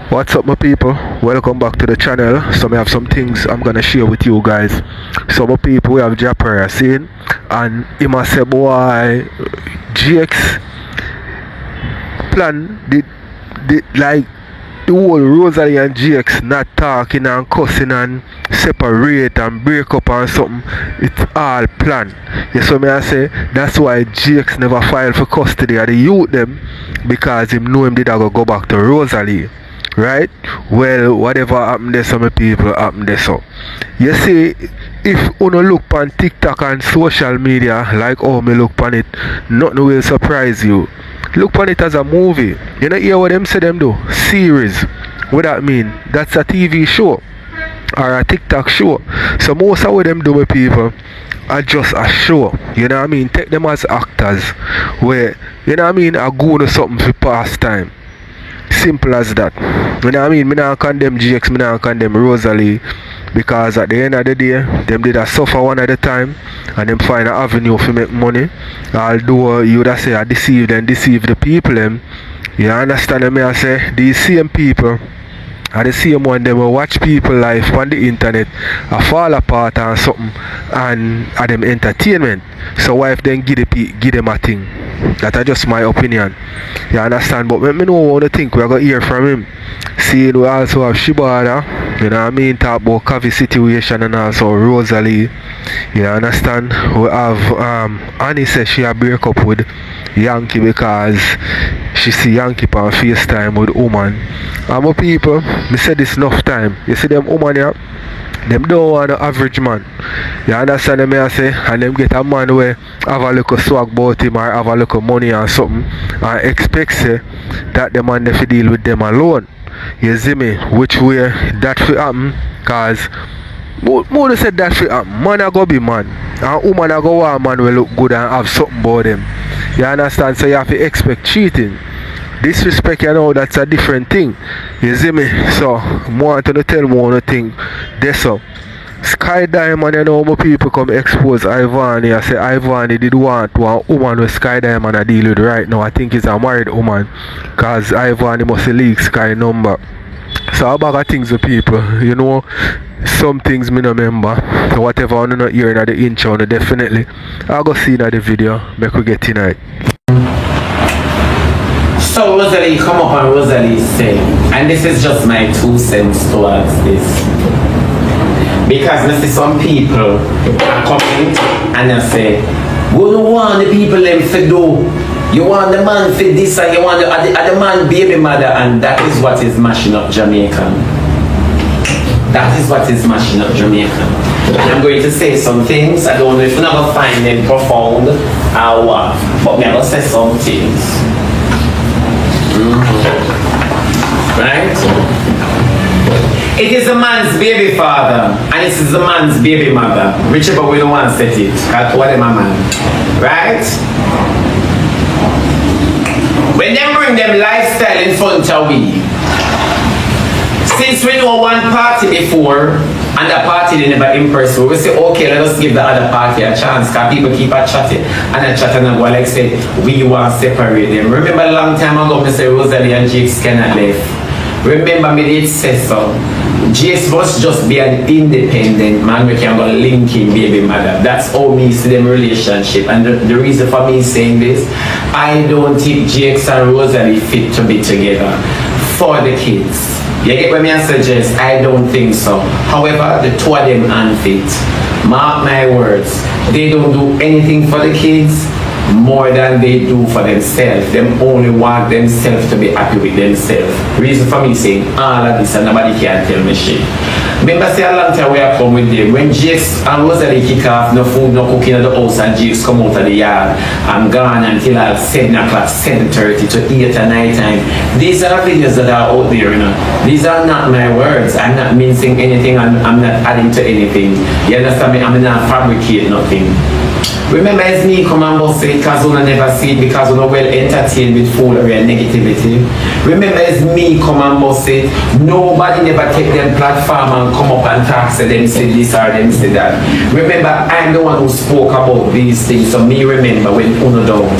What's up my people? Welcome back to the channel. So I have some things I'm gonna share with you guys. So my people, we have Japper saying and he must say boy GX plan the like the whole Rosalie and GX not talking and cussing and separate and break up and something. It's all planned. You see me I say that's why GX never filed for custody of the youth them because him know him did go back to Rosalie. Right? Well, whatever happened there, some people happened there. So, you see, if you look on TikTok and social media, like how me look on it, nothing will surprise you. Look on it as a movie. You know, hear what them say them do? Series. What that mean? That's a TV show or a TikTok show. So most of what them do with people are just a show. You know what I mean? Take them as actors where, you know what I mean, are going to something for pastime. Simple as that. You know what I mean? I don't condemn GX, I don't condemn Rosalie because at the end of the day, them did a suffer one at a time and them find an avenue to make money. Although you would say I deceive them, deceive the people them. You understand me? I say these same people are the same one them will watch people life on the internet fall apart and something and are them entertainment. So why if then give them a thing? That's just my opinion. You understand? But me know what I think we're gonna hear from him. See, we also have Shibada, you know what I mean, talk about Kavi situation and also Rosalie. You understand? We have Annie says she a break up with Yankee because she see Yankee on FaceTime with woman. And my people, me said this enough time. You see them woman here, them don't want an average man. You understand me I say? And them get a man where have a little swag about him or have a little money or something and expect say that the man if deal with them alone. You see me? Which way that will happen? Cause more said that will happen. Man a go be man. And woman a go want man will look good and have something about them. You understand? So you have to expect cheating. Disrespect, you know, that's a different thing. You see me? So I want to tell me one thing. That's so. Sky Diamond, you know, my people come expose Ivan. I say Ivan did want one woman with Sky Diamond I deal with right now. I think he's a married woman. Because Ivan must leak Sky number. So about of things with people, you know, some things me no remember. So whatever I'm not hearing at the intro, definitely I'll go see that the video. Make we get tonight. So Rosalie come up and Rosalie say, and this is just my 2 cents towards this. Because I see some people comment and I say, we don't want the people them to do. You want the man for this and you want the man baby mother, and that is what is mashing up Jamaica. That is what is mashing up Jamaica. And I'm going to say some things. I don't know if you never find them profound or what, but never say some things. Right? It is a man's baby father and it is a man's baby mother, whichever way you want to set it. That's what I'm a man. Right? When they bring them lifestyle in front of we, since we know one party before and the party they never impress, we say okay, let us give the other party a chance because people keep a chatting and a chatting and go like say we want to separate them. Remember a long time ago I said Rosalie and Jakes cannot left. Remember me did say so. Jakes must just be an independent man. We can go link in baby mother. That's how me see them relationship. And the reason for me saying this, I don't think Jakes and Rosalie fit to be together for the kids. You get what I suggest? I don't think so. However, the two of them unfit. Mark my words. They don't do anything for the kids more than they do for themselves. Them only want themselves to be happy with themselves. Reason for me saying all of this and nobody can tell me shit. Remember say a long time we have come with them. When Jakes and Rosalie kick off, no food, no cooking at the house and Jakes come out of the yard and gone until 7 o'clock, 7:30 to 8 at night time. These are videos that are out there, you know. These are not my words. I'm not mincing anything and I'm not adding to anything. You understand me? I'm not fabricating nothing. Remember it's me come and bust it because you never see it because you well entertained with foolery and negativity. Remember it's me come and bust it. Nobody never take them platform and come up and talk say them say this or them say that. Remember I'm the one who spoke about these things, so me remember when Uno don't.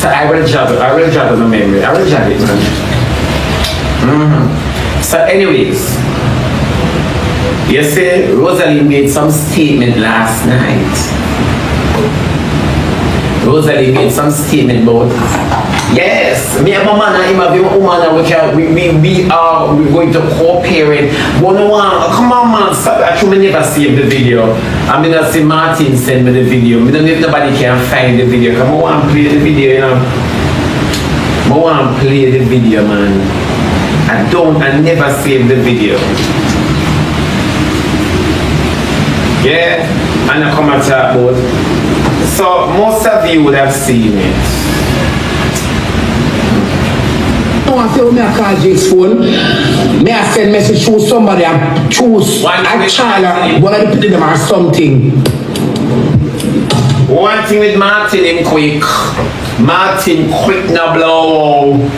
So I will jot it, I will jot it on memory. I will jot it, man. So anyways, you see, Rosalie made some statement last night. Rosalie made some statement about, yes, me and my man and him have a woman we are going to co-parent. But no one, come on man, stop. Actually, me never saved the video. I mean, I see Martin send me the video. I don't know if nobody can find the video. Come on, play the video, you know. I want to play the video, man. I never save the video. Yeah, and I come and talk about. So most of you would have seen it. I feel me I call Jake's phone. May I send message to somebody and choose a child or one of the people them or something. One thing with Martin him quick. Martin quick now blow.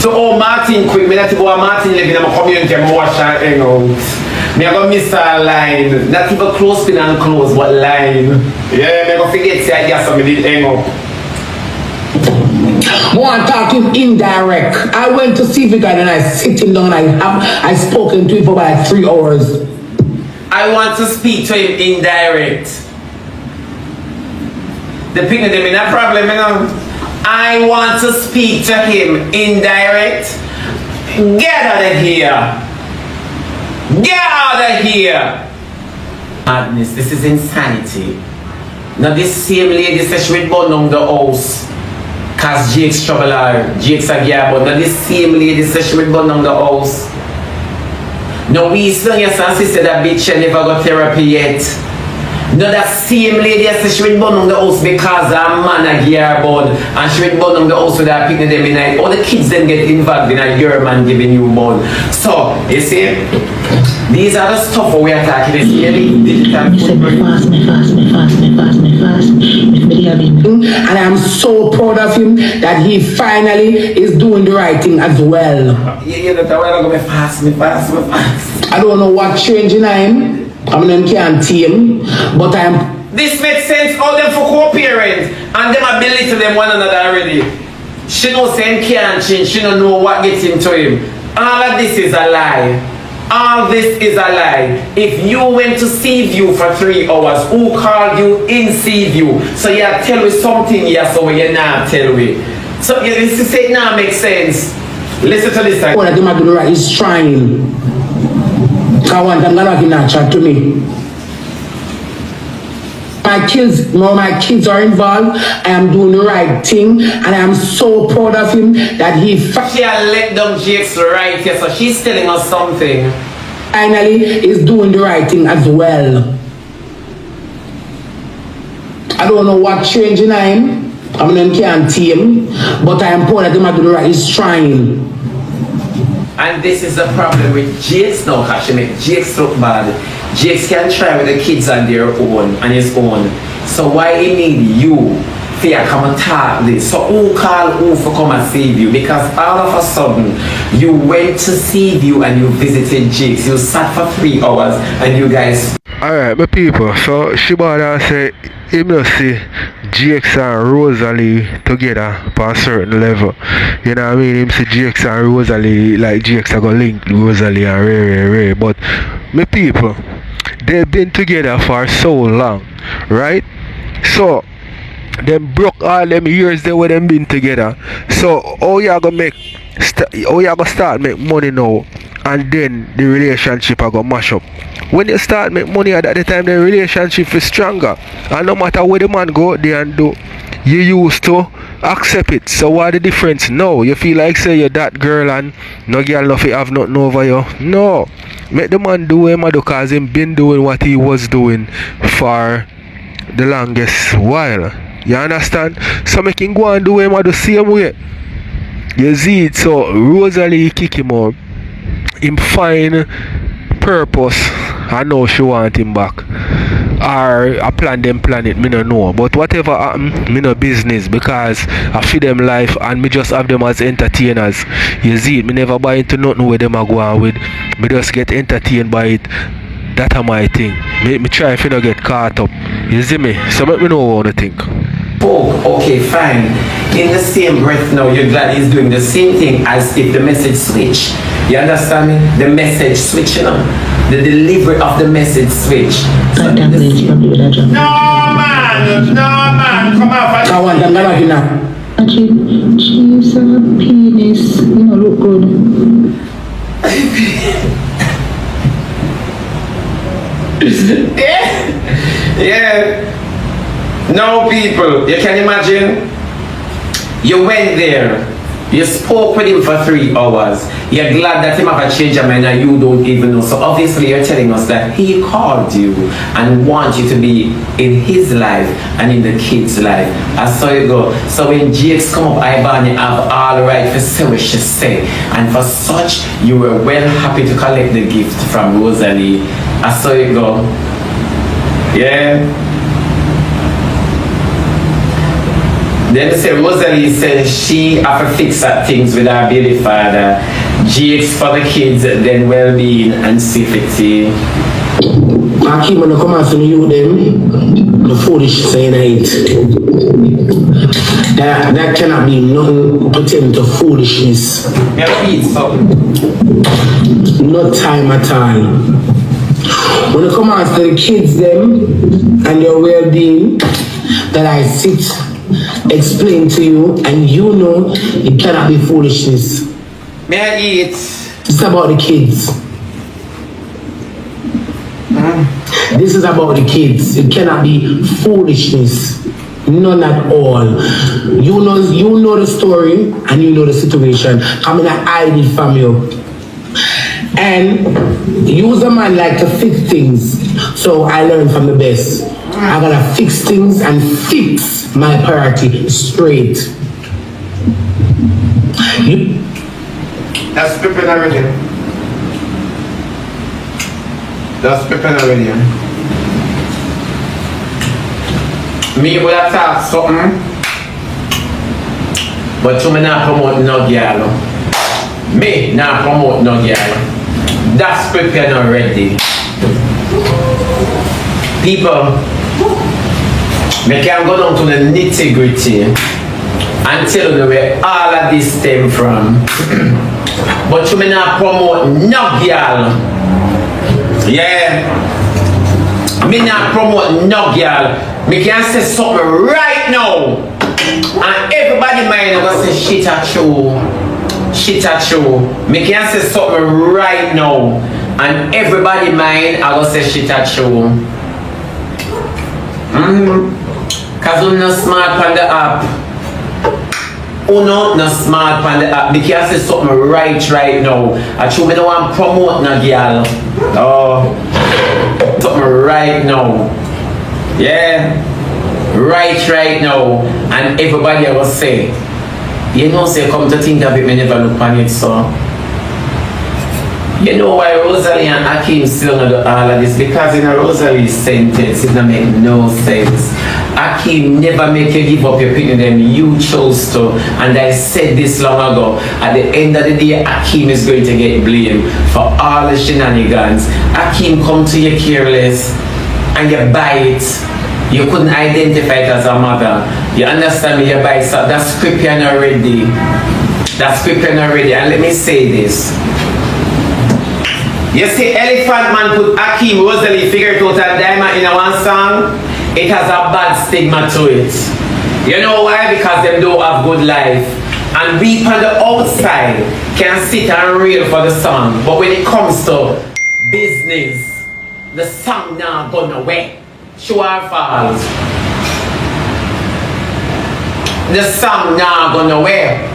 So Martin quick, me not to go a Martin live in my community and watch that hang out. Me I go miss a line. Not even close pin and close, but line. Yeah, me go forget say I guess somebody did hang up. More talking indirect. I went to see the guy and I sit him down. I spoken to him for about 3 hours. I want to speak to him indirect. The people them in a problem, you know. I want to speak to him indirect. Get out of here. Get out of here. Madness, this is insanity. Now this same lady says she will burn down the house. Cause Jake's trouble her. Jake's a gear, but now this same lady says she will burn down the house. Now we still yes and sister that bitch never got therapy yet. Now that same lady says she will burn down the house because her man a gear bud and she will burn down the house with her picking them in night. All the kids then get involved in a your man giving you bun. So you see, these are the stuff we are talking this and I'm so proud of him that he finally is doing the right thing as well. I don't know what changing him. I mean, can't team, but I'm. This makes sense. All them for co-parent and them ability to them one another already. She knows him can't change. She don't know what gets into him. All of this is a lie. All this is a lie. If you went to Seaview for 3 hours, who called you in Seaview? So you tell me something, yes, or you not tell me. So you say it now makes sense. Listen to this. What I'm doing right is trying. I want them to chat to me. My kids are involved. I am doing the right thing, and I am so proud of him that he. She had let down Jake's right here, so she's telling us something. Finally, is doing the right thing as well. I don't know what changing him. I mean, can't team, but I am proud that him doing the right. He's trying. And this is the problem with Jake's now, because she make Jake's look bad. Jake's can try with the kids on their own, on his own. So why he need you for you come and talk this? So who call who for come and save you? Because all of a sudden, you went to Seaview and you visited Jake's. You sat for 3 hours and you guys... Alright, my people, so Shibada say him not see Jakes and Rosalie together for a certain level. You know what I mean? Him see Jakes and Rosalie, like Jakes are gonna link Rosalie and Ray. But my people, they've been together for so long, right? So them broke all them years they were them been together. So how you gonna start make money now, and then the relationship are gonna mash up? When you start make money at the time, the relationship is stronger, and no matter where the man go out there and do, you used to accept it. So what the difference now? You feel like say you're that girl and no girl nothing have nothing over you? No, make the man do him because him been doing what he was doing for the longest while. You understand? So make him go and do him the same way. You see it? So Rosalie kick him out. Him find purpose. I know she want him back. Or I plan it, me no know. But whatever happen, me no business, because I feed them life and me just have them as entertainers. You see it, me never buy into nothing where them are going with. Me just get entertained by it. That's my thing. Me try if you not get caught up. You see me? So let me know what you think. spoke. Okay, fine. In the same breath now, you're glad he's doing the same thing as if the message switch. You understand me? The message switch, you know? The delivery of the message switch. So No, man, come on. I want them never do that. She's a penis, you know, look good. Yeah. No, people, you can imagine. You went there. You spoke with him for 3 hours. You're glad that him have a change of mind and you don't even know. So obviously you're telling us that he called you and wants you to be in his life and in the kid's life. I saw you go. So when Jakes come up, I have all right to say what she say. And for such, you were well happy to collect the gift from Rosalie. I saw you go. Yeah. Then they say Rosalie said she have to fix up things with her baby father. Jakes for the kids, then well-being and safety. I keep on the comments from you them, the foolish saying it. That cannot be nothing pertaining to foolishness. No time at all. When it comes to the kids them and your well-being, that I sit, explain to you, and you know it cannot be foolishness. May I eat? It's about the kids. This is about the kids. It cannot be foolishness. None at all. You know the story and you know the situation. I'm gonna hide it from you. And use a man like to fix things. So I learned from the best. I gotta fix things and fix my priority straight. That's prepared already. That's prepared already. Me would have talked something, but you may not promote no girl. Me not promote no girl. That's prepared already. People, me can go down to the nitty-gritty and tell you where all of this stem from. But you may not promote no girl. Yeah. Me not promote no girl. Me can say something right now. And everybody mind gonna say shit at you. Shit at you. Me can say something right now. And everybody mind I gonna say shit at you. Cause you're not smart on the app. Not smart on the app. Me can say something right now. I true me don't want to promote no girl. Oh, something right now. Yeah, right now. And everybody will say, you know, say come to think of it, me never look on it, so. You know why Rosalie and Akeem still not do all of this? Because in a Rosalie's sentence, it don't make no sense. Akeem never make you give up your opinion, then you chose to. And I said this long ago, at the end of the day, Akeem is going to get blamed for all the shenanigans. Akeem come to you careless, and you buy it. You couldn't identify it as a mother. You understand me? You buy it, so that's scripting already. That's scripting already. And let me say this. You see, Elephant Man put Akeem Rosalie figure it out and Diamond in a one song. It has a bad stigma to it. You know why? Because them don't have good life. And we on the outside can sit and reel for the song. But when it comes to business, the song now gone away. True or false? The song now gone away.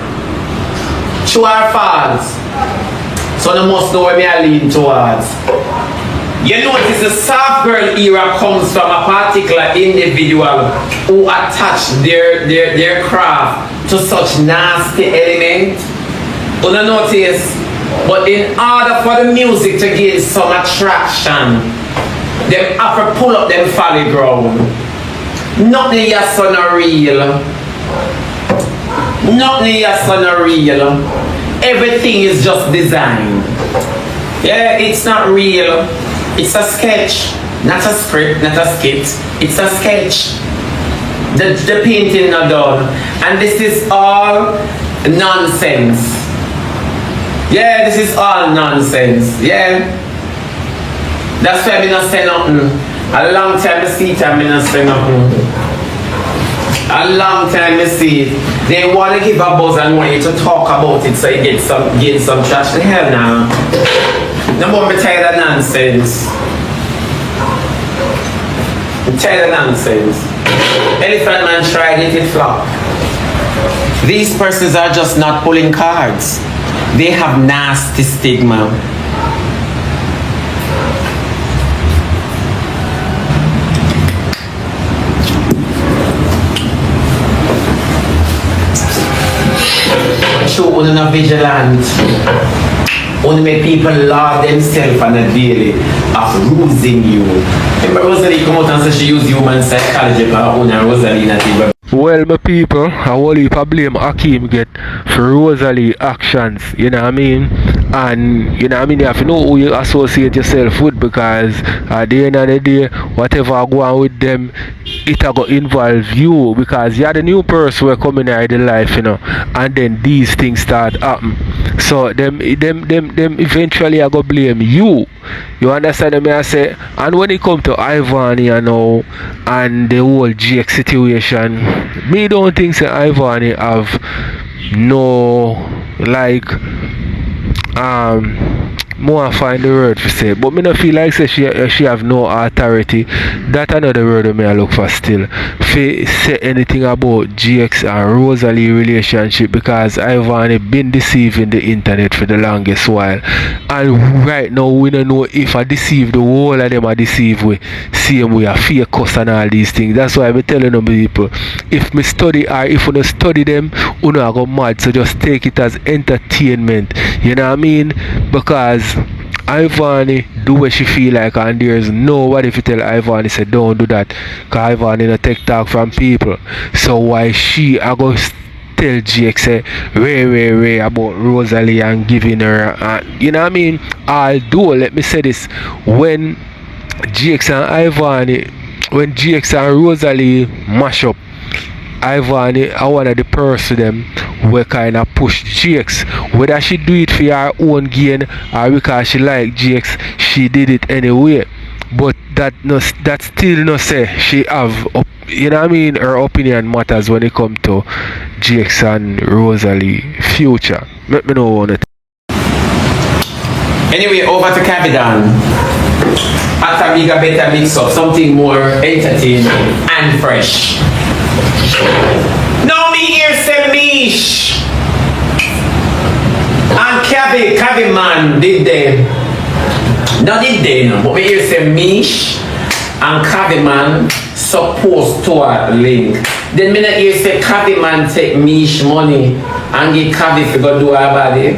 True or false? So you must know where me I lean towards. You notice the soft girl era comes from a particular individual who attached their craft to such nasty element. You don't notice? But in order for the music to gain some attraction, them have to pull up them folly ground. Nothing yes on a real. Nothing yes on a real. Everything is just designed. Yeah, it's not real. It's a sketch, not a script, not a skit. It's a sketch. The painting not done. And this is all nonsense. Yeah, this is all nonsense. Yeah. That's why I not say nothing. A long time I see it, I not say nothing. A long time I see it. They want to give a buzz and want you to talk about it so you get some trash. The hell now. No more me tired of nonsense. I'm tired of nonsense. Elephant man tried it, it flopped. These persons are just not pulling cards. They have nasty stigma. Show on a vigilant. Only make people love themselves on a daily of losing you. Remember Rosalie come out and say she use human psychology for her own and Rosalie not even. Well, my people, I will heap of blame Hakeem get for Rosalie actions, you know what I mean? And, you know what I mean, you have to know who you associate yourself with, because at the end of the day, whatever go on with them, it will involve you, because you're the new person who are coming out of the life, you know, and then these things start happening. So them eventually are going to blame you. You understand me? I say, and when it comes to Ivan, you know, and the whole GX situation, me don't think that Ivan have no, like, more find the word to say, but me not feel like say she have no authority. That another word I may look for still. Fi say anything about GX and Rosalie relationship, because Ivan been deceiving the internet for the longest while, and right now we don't know if I deceive the whole of them I deceive we same way a fake cuss and all these things. That's why I'm telling them people, if me study or if you don't study them, you know I go mad. So just take it as entertainment. You know what I mean? Because Ivani do what she feel like, and there's nobody if you tell Ivani say don't do that, because Ivani no take talk from people. So why she I go tell GX say way about Rosalie and giving her you know what I mean? Although let me say this, when GX and Rosalie mash up, Ivan I one of the person them where kind of push GX, whether she do it for her own gain or because she like GX, she did it anyway. But that still no say she have you know what I mean, her opinion matters when it comes to GX and Rosalie future. Let me know on it. Anyway, over to Capitan. After we got better mix up, something more entertaining and fresh. No, me here say Mish and Cavi man did they? Not did they no, but me here say Mish and Cavi man supposed to a link. Then me not here say Cavi man take Mish money and give Cavi to go do her body.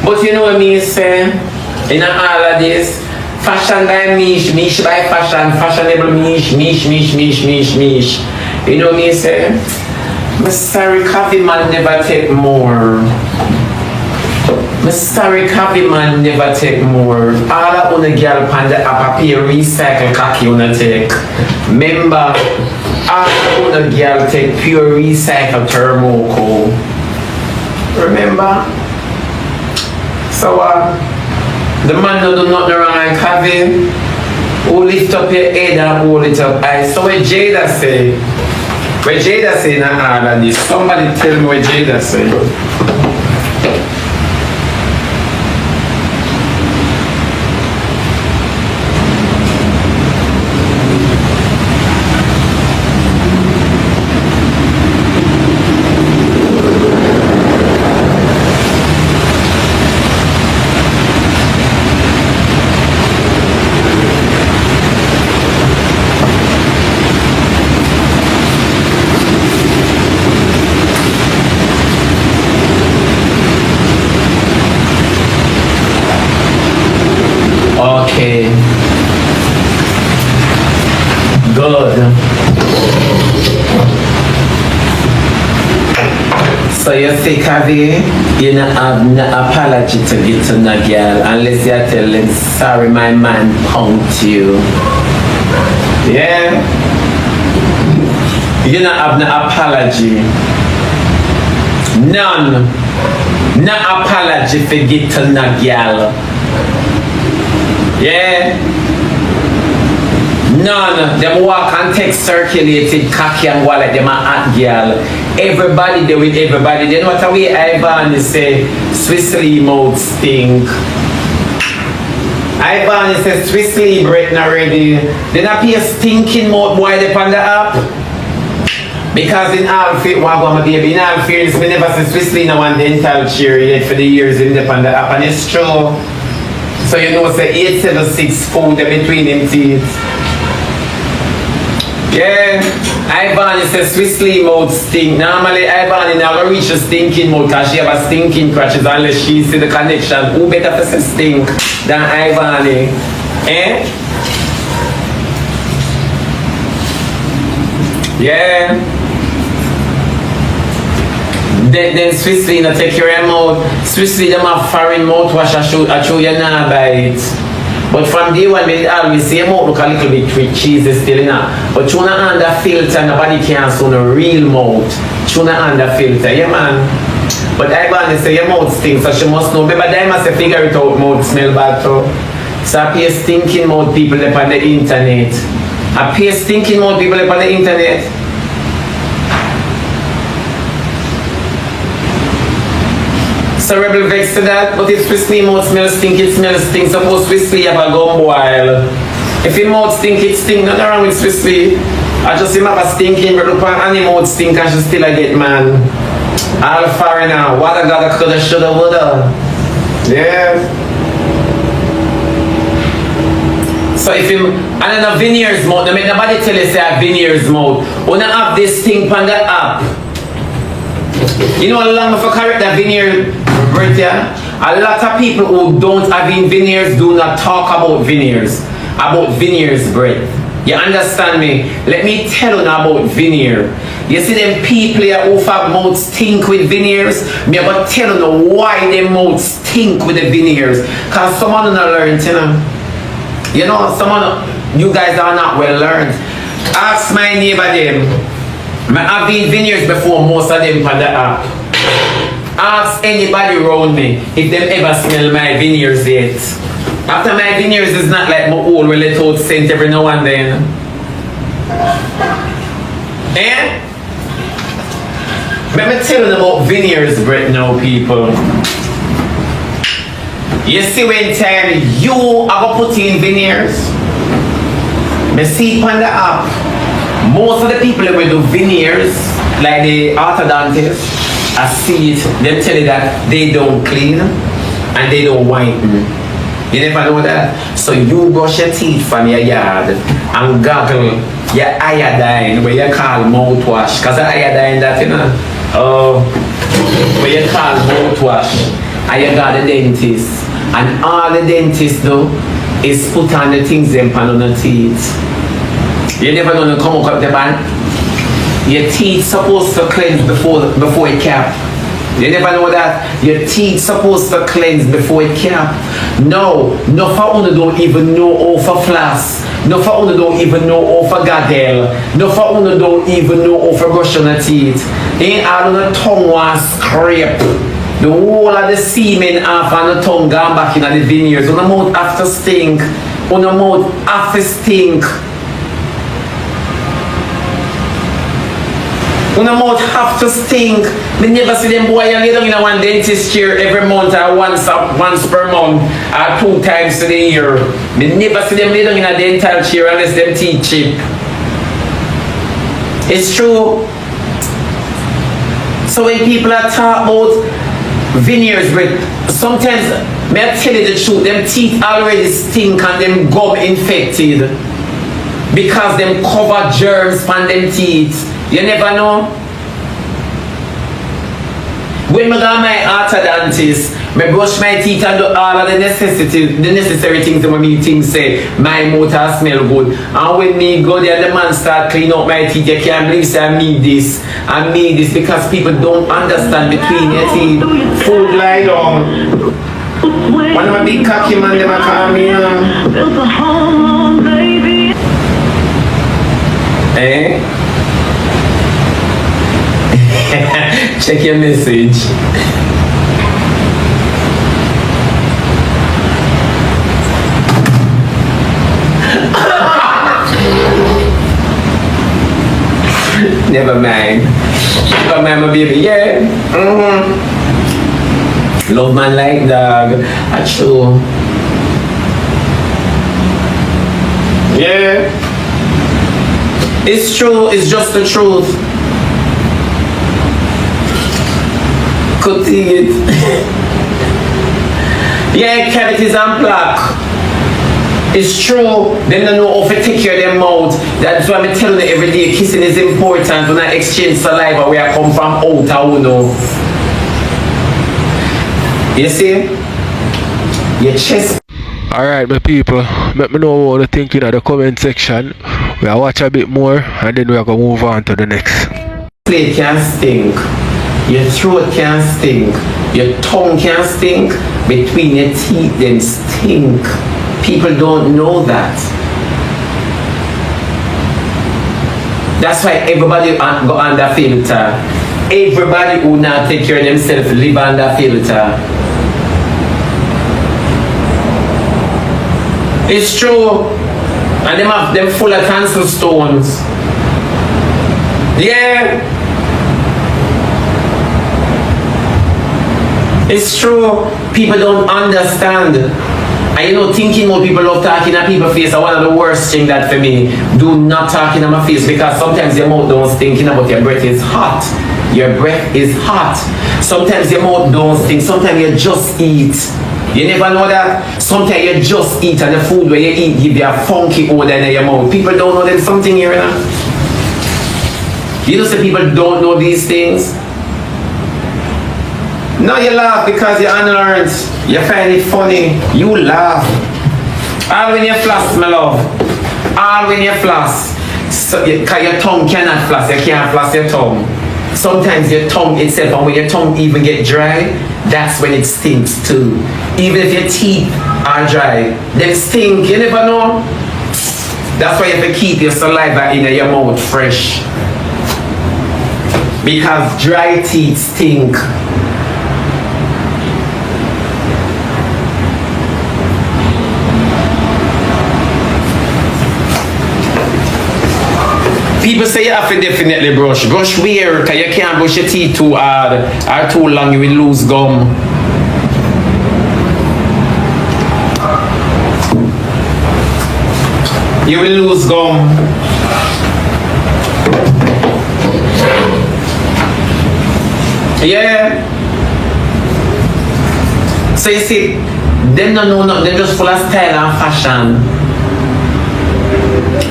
But you know what me say? In all of this, fashion by Mish by fashion, fashionable Mish. You know me say? I'm sorry, coffee man never take more. I'm sorry, coffee man never take more. All of una girl pan the papier recycle cocky una take. Remember, all of una girl take pure recycle thermocool. Remember? So the man no do nothing wrong and Kevin who lift up your head and hold it up high. So what Jada say? What Jada say in all of this? Somebody tell me what Jada say. Okay. Good. So you say, Kavi, you don't have no apology to give to no girl unless you tell them, sorry, my man punked you. Yeah? You don't have no apology. None. No apology for get to no girl. Yeah? None. Them walk and text circulated cocky and wallet them a hot girl. Everybody there with everybody. Then what are we Ivan say Swissly mouth stink. Ivan says Swissly Britain already. Then appear stinking mouth boy they on the app. Because in all faith, my baby, in all fairness, we never see Swissly no one dental chair yet for the years in the on the app, and it's true. So you know say 876 food between them teeth. Yeah, Ivan says Swissly mouth stink. Normally Ivan never reach a stinking mouth because she have a stinking crutches unless she see the connection. Who better to say stink than Ivan? Eh? Yeah. Then Swissly not take your mouth. Swissly them have foreign mouthwash. I show you now by it. But from day one, we always say mouth look a little bit with cheese still in it. But tuna under filter, nobody can see no real mouth. Tuna under filter, yeah man. But I want to say your mouth stinks, so she must know. But I must figure it out, mouth smell bad too. So I pay stinking mouth people up on the internet. I pay stinking mouth people up on the internet. So rebel vex to that, but if Swissly mouth smells stink, it smells stink. Suppose Swissly have a gum boil. If your mouth stink, it stink. Nothing wrong with Swissly. I just him have a stinking, but look at any mouth stink and she still a get man. All foreigner, what I gotta coulda, shoulda, woulda. Yeah. So if him, and then a Veneers mouth, no make nobody tell you say a Veneers mouth. When I have this thing on the app. You know how long for correct that veneer, Britain? A lot of people who don't have in veneers do not talk about veneers. About veneers, Brit. You understand me? Let me tell you now about veneer. You see them people who have mouths stink with veneers? Me about tell you why them mouths stink with the veneers. Cause someone not learned, you know. You know, you guys are not well learned. Ask my neighbor them. I've been Veneers before most of them on the app. Ask anybody around me if them ever smell my Veneers yet. After my Veneers is not like my old little scent every now and then. Eh? Let me tell you about Veneers right now, people. You see when time you have put in Veneers, me see it on the app. Most of the people that will do veneers, like the orthodontists, I see it, them tell you that they don't clean and they don't whiten. You never know that? So you brush your teeth from your yard and gargle your iodine, where you call mouthwash. Because the iodine that, you know, where you call mouthwash. And you got the dentist. And all the dentists do is put on the things them on the teeth. You never know to come up the band. Your teeth supposed to cleanse before it cap. You never know that. Your teeth supposed to cleanse before it cap. No for one don't even know how for floss. No for one don't even know how for gaggle. No for one don't even know how for brush on the teeth. Ain't all on the tongue was scrape. The whole of the semen off on the tongue gone back in the veneers. On the mouth after stink. On the mouth after stink. When the mouth have to stink, me never see them boy lay down in one dentist chair every month or once per month or 2 times a year. Me never see them lay down in a dental chair unless them teeth chip. It's true. So when people are talking about veneers, sometimes, may I tell you the truth, them teeth already stink and them gum infected because them cover germs from them teeth. You never know. When I go my orthodontist, I brush my teeth and do all of the necessary things that my things say. My mouth smell good. And when me go there, the man start clean up my teeth. You can't believe say I need this. I need this because people don't understand between your teeth. Food lie down. One of my big cocky man, they call me. Eh? Check your message. Never mind. Never mind, my baby. Yeah. Love man like dog. That's true. Yeah. It's true. It's just the truth. Could see it. Yeah, cavities and plaque. It's true. Them don't know how to take care of their mouth. That's why I'm telling you every day. Kissing is important. When I exchange saliva, where I come from out, I will know. You see? Your chest. Alright, my people, let me know what you think in the comment section. We'll watch a bit more and then we're going to move on to the next. Plate can stink. Your throat can stink. Your tongue can stink. Between your teeth, them stink. People don't know that. That's why everybody go under filter. Everybody who not take care of themselves live under filter. It's true. And them full of cancer stones. Yeah. It's true. People don't understand. And you know, thinking more people love talking at people's face are one of the worst things that for me. Do not talk in my face because sometimes your mouth don't stink, but your breath is hot. Your breath is hot. Sometimes your mouth don't stink. Sometimes you just eat. You never know that? Sometimes you just eat and the food where you eat give you a funky odor in your mouth. People don't know there's something here now. You know, say people don't know these things. No, you laugh because you're unlearned. You find it funny. You laugh. All when you floss, my love. All when you floss. So, because your tongue cannot floss. You can't floss your tongue. Sometimes your tongue itself, and when your tongue even get dry, that's when it stinks too. Even if your teeth are dry, they stink. You never know. That's why you have to keep your saliva in your mouth fresh. Because dry teeth stink. People say you have to definitely brush. Brush where? Because you can't brush your teeth too hard or too long, you will lose gum. You will lose gum. Yeah. So you see, them don't know nothing, they're just full of style and fashion.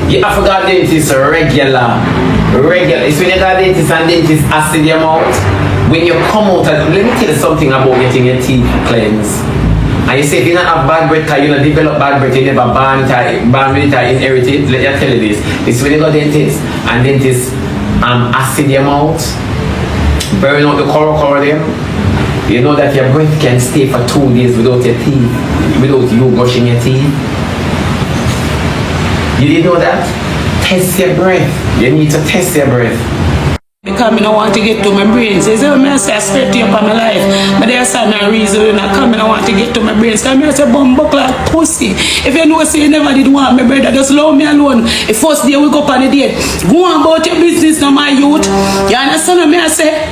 You have to go to dentist regular. It's when you go to dentist and dentist acid your mouth. When you come out, let me tell you something about getting your teeth cleansed. And you say if you don't have bad breath, because you don't develop bad breath, you never born with it or inherit it, let me tell you this. It's when you go to dentist and dentist acid your mouth, burn out the coral them. You know that your breath can stay for 2 days without your teeth, without you brushing your teeth. You didn't know that? Test your breath. You need to test your breath. Because I don't want to get to my brains. They say, I say I spread to you upon my life. But there's no reason when I come and I want to get to my brains. Because I say, bumbuck like pussy. If you know, say you never did want my brother, just love me alone. The first day we go up on the date, go on about your business now, my youth. You understand what I say?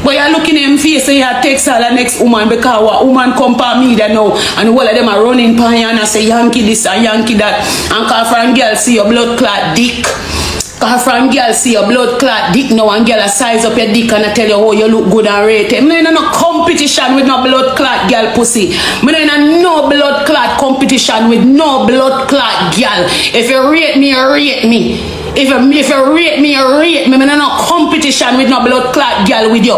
But you're looking at him face and you text her the next woman because what woman come for me that now and all of them are running by you and I say Yankee this and Yankee that and call for a girl see your blood clot dick. Call for a girl see your blood clot dick now and girl size up your dick and I tell you how you look good and rated. I'm in no competition with no blood clot girl pussy. I'm in no blood clot competition with no blood clot girl. If you rate me, you rate me. If you rate me, you rate me. I'm in no competition with no blood clot girl with you.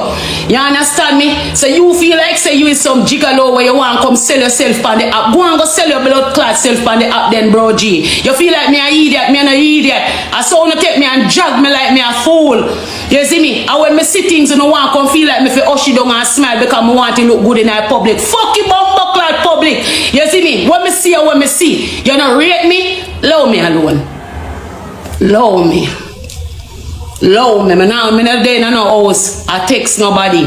You understand me? So you feel like say you is some gigolo where you want to come sell yourself on the app. Go and go sell your blood clot self on the app then, bro G. You feel like me an idiot, me an idiot. I saw you take me and drag me like me a fool. You see me? And when me see things you don't want to come feel like me for hush down and smile because I want to look good in our public. Fuck you bumbo clot public. You see me? When me see you, when me see. You don't rate me, love me alone. Love me. Love me. I'm not there in no house. I text nobody.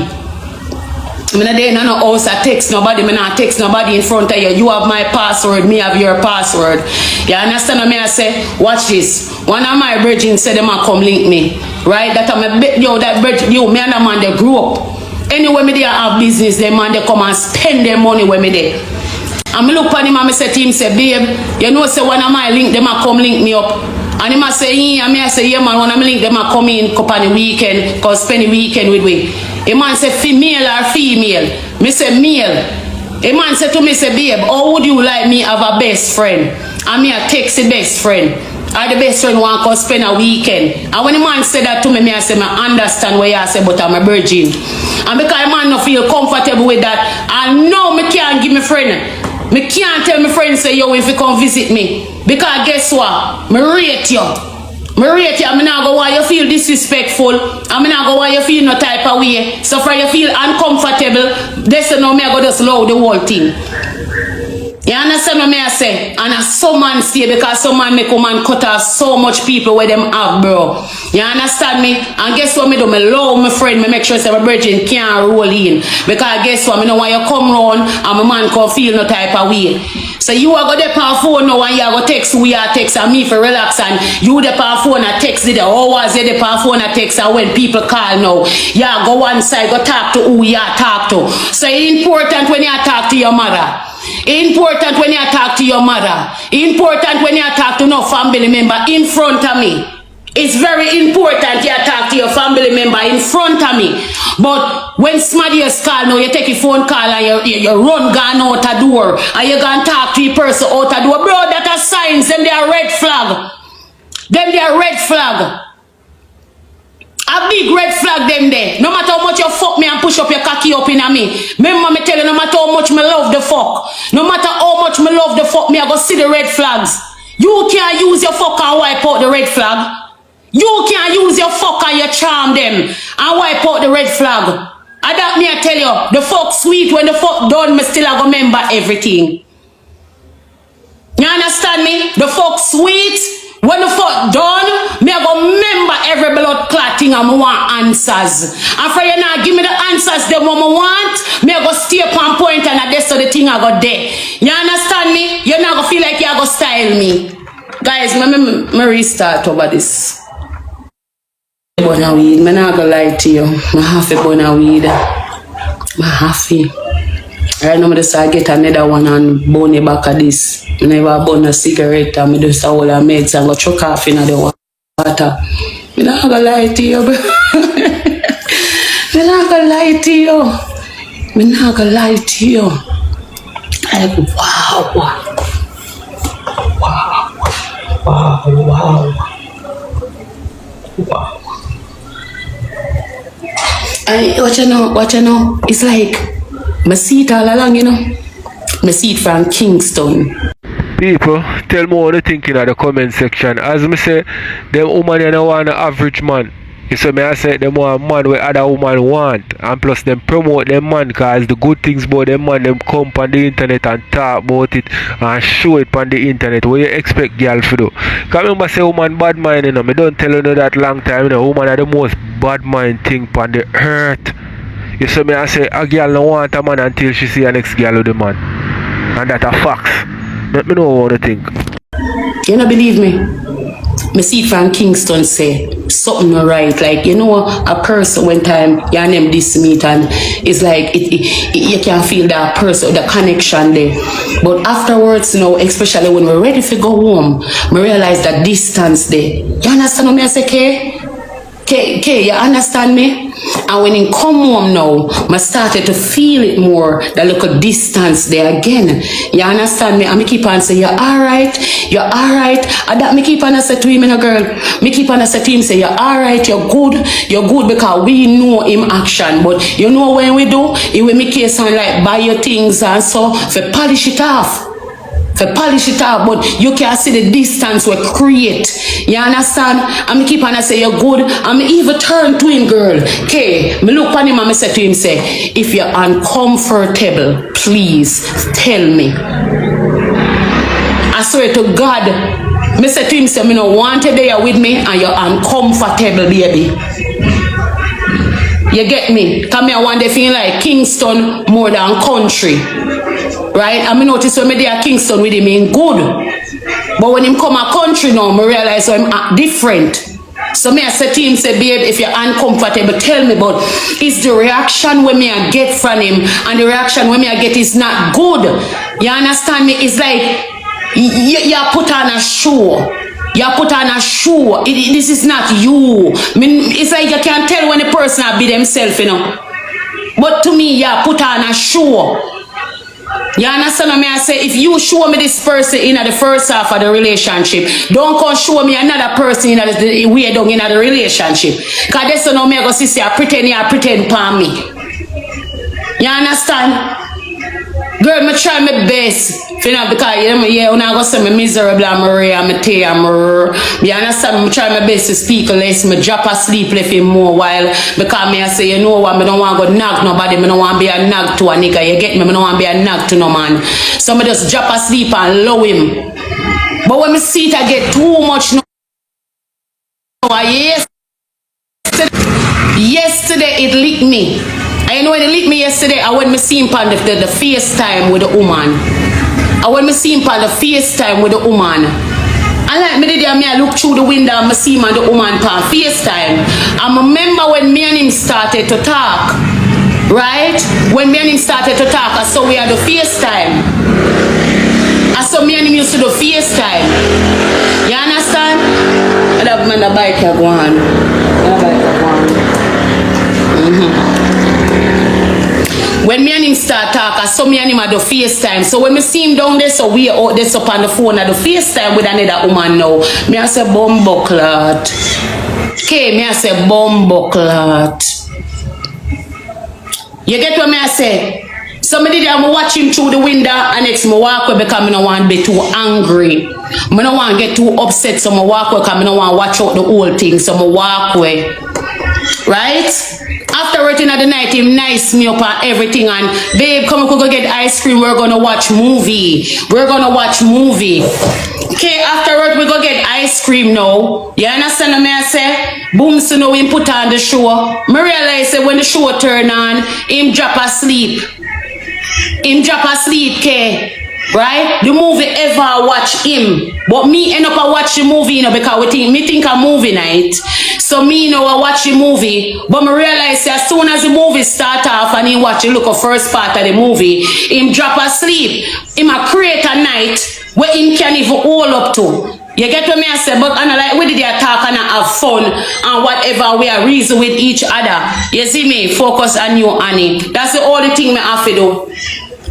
I'm not there in no house. I text nobody. I'm not text nobody in front of you. You have my password. Me have your password. You understand what I say? Watch this. One of my virgins said they might come link me. Right? That I'm a bit, that virgin, me and the man, they grew up. Anyway, me they have business, them man, they come and spend their money when me there. And me look at him and me say to him, say, babe, you know, say one of my link, they might come link me up. And he must say, yeah, and me I say, yeah man, one of my link, they might come in up on the weekend, cause spend the weekend with me. A man say, female or female? Me say, male. A man say to me, say, babe, how would you like me have a best friend? And me I text the best friend. Or the best friend want to spend a weekend. And when the man said that to me, I say, I understand what you say, but I'm a virgin. And because the man don't feel comfortable with that, I know me can't give me friend. Me can't tell my friend say, yo, if you come visit me. Because guess what? Me rate you. Me rate you. I'm not going to want you feel disrespectful. I'm not going to want you feel no type of way. So for you feel uncomfortable, that's no me I go just love the whole thing. You understand what I say? And some man say because some man make a man cut off so much people where them have, bro. You understand me? And guess what me do? Me love my friend. Me make sure say my virgin can't roll in. Because guess what? Me know when you come round and my man can feel no type of way. So you are going to on phone now and you are going to text who you are text and me for relax and you the on phone and text it. Always the on phone and text and when people call now, you go one side, go talk to who you talk to. So it's important when you talk to your mother. Important when you talk to your mother. Important when you talk to no family member in front of me. It's very important you talk to your family member in front of me. But when somebody else call now, you take your phone call and you run gone out the door and you gonna talk to a person out the door. Bro, that are signs. Them they are red flag. Them they are red flag. A big red flag them there. No matter how much you fuck me and push up your cocky up in me. Remember me tell you, no matter how much me love the fuck. No matter how much me love the fuck, me I go see the red flags. You can't use your fuck and wipe out the red flag. You can't use your fuck and you charm them and wipe out the red flag. And that me I tell you, the fuck sweet when the fuck done, me still I go remember everything. You understand me? The fuck sweet. When the fuck done, me I go remember every blood clotting and I want answers. And for you now, give me the answers them what I want, me I go stay upon point and that's the thing I got there. You understand me? You're not gonna feel like you go style me. Guys, me restart over this. Bona weed, me not gonna lie to you. I have to bona weed. I have to. Right now, I just get another one and burn the back of this. I never burn a cigarette and I just hold a meds and go chuck off in the water. I'm not gonna lie to you, bro. I'm not gonna lie to you. I'm not gonna lie to you. Like, wow. And what you know, it's like, I see it all along, you know. I see it from Kingston. People, tell me what you think in the comment section. As I say, them woman you don't want an average man. You see me I say them want a man where other woman want. And plus them promote them man because the good things about them man, them come on the internet and talk about it and show it on the internet. What you expect girl to do? Because remember say woman bad mind, you know. I don't tell you that long time, you know. Woman are the most bad mind thing on the earth. You see me I say a girl don't want a man until she see her next girl with the man. And that's a fact. Let me know what you think. You don't believe me? I see it from Kingston say something right. Like, you know, a person one time your name this meet and it's like you can feel that person, the connection there. But afterwards, you know, especially when we're ready to go home, we realize that distance there. You understand what I say, Kay? Okay, you understand me? And when it come home now, I started to feel it more, that little distance there again. You understand me? And I keep on saying, you're alright, you're alright. And that me keep on say to him, and a girl, me keep on say to him, say, you're alright, you're good because we know him action. But you know when we do, he will make case and like buy your things and so, for polish it off. But you can see the distance we create. You understand? And me keep on say you're good. And me even turn to him, girl. Okay, me look on him and me say to him, say, if you're uncomfortable, please tell me. I swear to God, Me say to him, say, me no want you there with me and you're uncomfortable, baby. You get me? Come here one day feeling like Kingston more than country. Right? And me notice when me there Kingston with him in good. But when him come a country now, me realize so him act different. So me I say to him, say, babe, if you're uncomfortable, tell me, but is the reaction when me I get from him and the reaction when me I get is not good. You understand me? It's like you put on a show. You put on a show. This is not you. I mean, it's like you can't tell when a person be themselves, you know. But to me, you put on a show. You understand what I say? If you show me this person in the first half of the relationship, don't come show me another person in the way down in the relationship. Because that's no me go see I pretend for me. You understand? Girl, me try my best. You know, because you know, yeah, when I go say me miserable, I'm you understand? Me try my best to speak less. Me drop asleep left him more while. Because me I say, you know what, me don't want to go knock nobody. Me don't want to be a knock to a nigga. You get me? Me don't want to be a knock to no man. So me just drop asleep and love him. But when me see it, I get too much no. Yesterday it licked me. I know when it licked me yesterday, I went to see him on the FaceTime with the woman. I went to see him on the FaceTime with the woman. And like me did me I look through the window and I see him and the woman on FaceTime. I remember when me and him started to talk. Right? When me and him started to talk, I saw we had the FaceTime. I saw me and him used to do FaceTime. You understand? And that man the bike go on. When me and him start talk, I saw me and him at the FaceTime. So when me see him down there, so we are out there up on the phone at the FaceTime with another woman now. Me I say bumbo clot. Okay, me I say bumbo clot. You get what me I say? Somebody there, I watch him through the window and next me walk away because I don't want to be too angry. I don't want to get too upset, so I walk away because I don't want to watch out the whole thing, so I walk away. Right? After waiting at the night, him nice me up and everything and babe, come we could go get ice cream, we're gonna watch movie. We're gonna watch movie. Okay, afterwards we go get ice cream now. You understand what I say? Boom, so now him put on the show. I realize that when the show turn on, him drop asleep. Him drop asleep, okay? Right? The movie ever watch him. But me end up a watch the movie, you know, because me think a movie night. So me, you know, I watch the movie. But I realize as soon as the movie start off and he watch the look of first part of the movie, him drop asleep. Him a create a night where him can even hold up to. You get what me I say? But and like we did talk and have fun and whatever we are reason with each other. You see me? Focus on you, Annie. That's the only thing me have to do.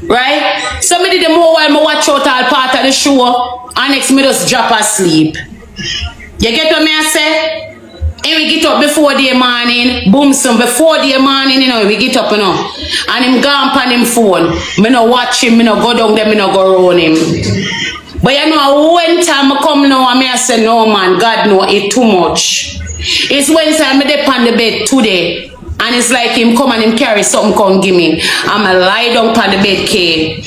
Right? Somebody the more while me watch out all part of the show and next me just drop asleep. You get what me I say? And we get up before the morning, boom some before the morning, you know, we get up, you know. And him gone on him phone. Me no watch him, me no go down there, me no go round him. But you know, when time I come now and me I say, no man, God know it too much. It's when time I dey on the bed today. And it's like him come and him carry something come give me. I'm a lie down on the bed, K.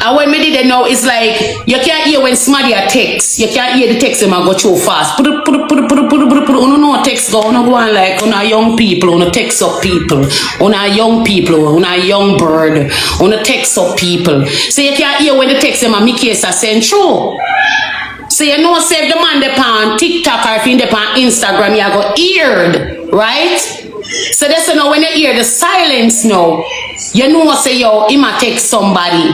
And when me did it now, it's like you can't hear when somebody a text. You can't hear the text them a go too fast. Uno no text go, uno go on like uno young people, uno text up people, uno young people, uno young bird, uno text up people. So you can't hear when the text them a me case a send through. So you know, say if the man dey on TikTok or if he dey on Instagram, you go eared, right? So that's now when you hear the silence now, you know say yo, he might text somebody.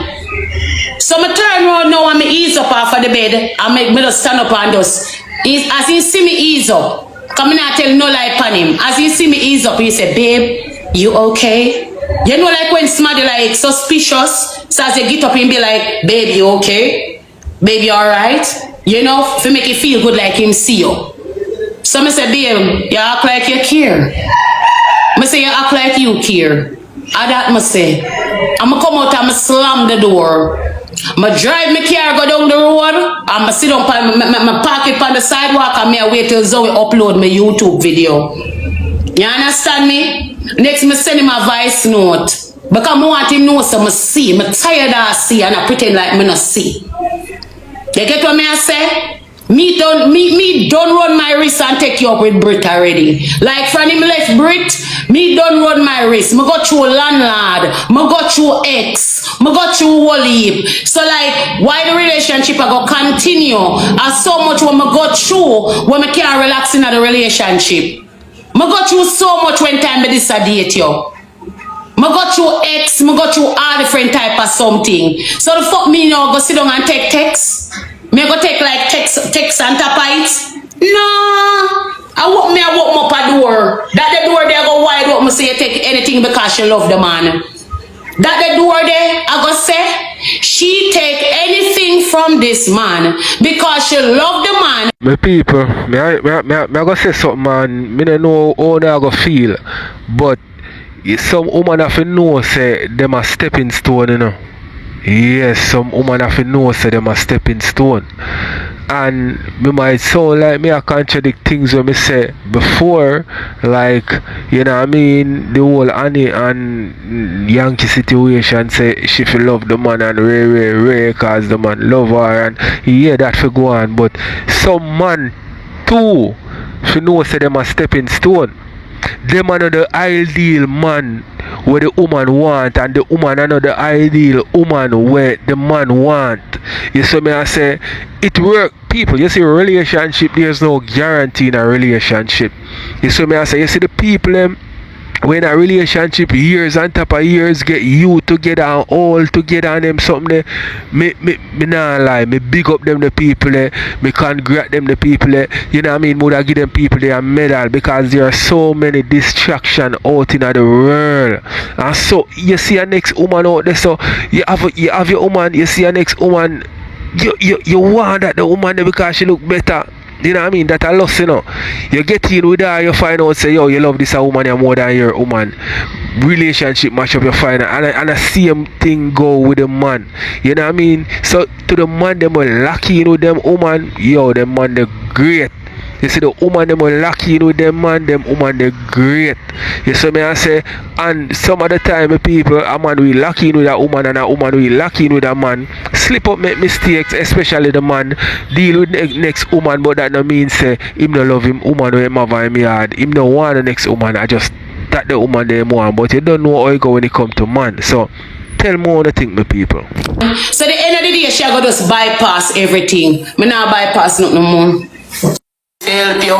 So I turn around now and I ease up off of the bed and make me just stand up and just, as he see me ease up, come in and tell no lie upon him. As he see me ease up, he say, babe, you okay? You know like when somebody like suspicious, so as you get up and be like, babe, you okay? Babe, you alright? You know, to make it feel good like him see you. So I say, babe, you act like you care. I say, you act like you care. I that I say. I'ma come out and I slam the door. I drive my car, go down the road, and I sit down, I park it on the sidewalk, and I wait till Zoe upload my YouTube video. You understand me? Next, I send him a voice note. Because I want him to know so I see. I'm tired of see and I pretend like I not see. You get what me I say? Me don't run my wrist and take you up with Brit already. Like from him left Brit, me don't run my wrist. Me go through landlord, me go through ex, me go through Wally. So like, why the relationship I go continue? As so much when me go through when me can't relax in the relationship. Me go through so much when time me date you. Me go through ex, me go through all different type of something. So the fuck me now go sit down and take text? Me go take like text and tap it? No. I walk up a door. That the door there go wide open. Me say you take anything because you love the man. That the door there, I go say, she take anything from this man because she love the man. My people, me go say something, man. Me don't know how they go feel, but some woman have to know say them a stepping stone, you know. Yes, some woman have to know say them a stepping stone. And me might sound like me I contradict things when me say before, like, you know what I mean, the whole Annie and Yankee situation, say she feel love the man and Ray cause the man love her, and yeah, that for go on. But some man too she know say them a stepping stone. Them are not the ideal man where the woman want, and the woman are not the ideal woman where the man want. You see me I say it work, people. You see a relationship, there's no guarantee in a relationship. You see me I say, you see the people them when a relationship years on top of years get you together and all together and them something there, me nah lie, me big up them the people there, me congratulate them the people there, you know what I mean, would I give them people there a medal because there are so many distractions out in the world. And so you see a next woman out there, so you have your woman, you see a next woman, you want that the woman there because she look better. You know what I mean? That a loss, you know. You get in with her, you find out, say, yo, you love this a woman, you're more than your woman. Relationship match up, you find out. And the same thing go with the man. You know what I mean? So, to the man, them will lucky in with them woman, yo, them man, they're great. You see the woman them will lucky in with them man, them woman they great. You see me I say, and some of the time people, a man will lucky in with a woman and a woman will lucky in with a man. Slip up, make mistakes, especially the man deal with the next woman, but that no mean say him no love him woman or him have him yard. Him no want the next woman, I just that the woman they want, but you don't know how it go when it come to man. So tell more the thing, my people. So the end of the day, she go just bypass everything. Me not bypass nothing no more. Help you.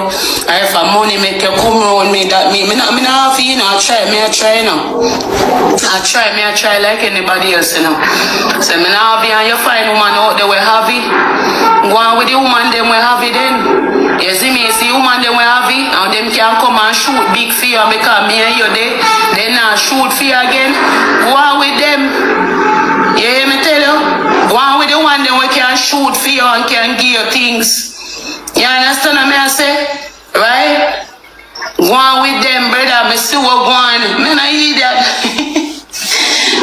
If I money make you come around me, that me not have you know, I try now. I try like anybody else, you know. So me not have you and you find woman out there we have it. Go on with the woman them we have it then. You see me, see woman them we have it, and them can come and shoot big for you because me and you there. They not shoot for you again. Go on with them. You hear me tell you? Go on with the one them we can shoot for you and can give you things. You understand what I say? Right? Go on with them, brother. Me see what go on. Me not eat that.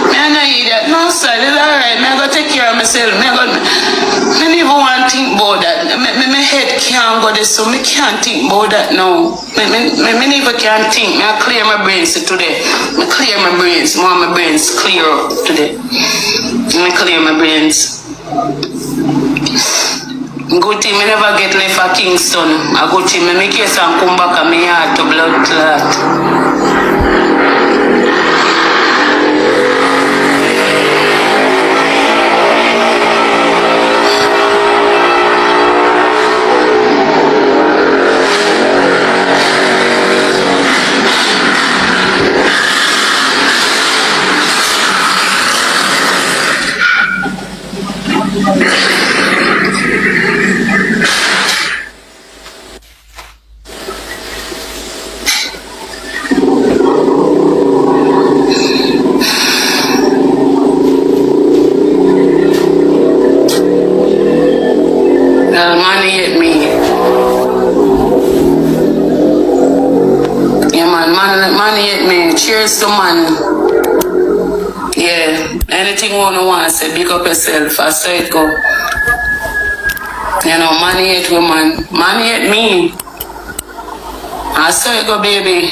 Me not eat that. No, sir. It's alright. Me go take care of myself. Me never want to think about that. My head can't go there, so me can't think about that now. Me never can think. Me clear my brains today. Me clear my brains. I want my brains clear up today. Me clear my brains. Good thing me never get left for Kingston. A good thing me make case and come back and me heart to blood clot. Money hit me. Yeah, man, money hit me. Cheers to man. Yeah, anything one want to say, big up yourself. I saw it go. You know, money hit woman. Money hit me. I saw it go, baby.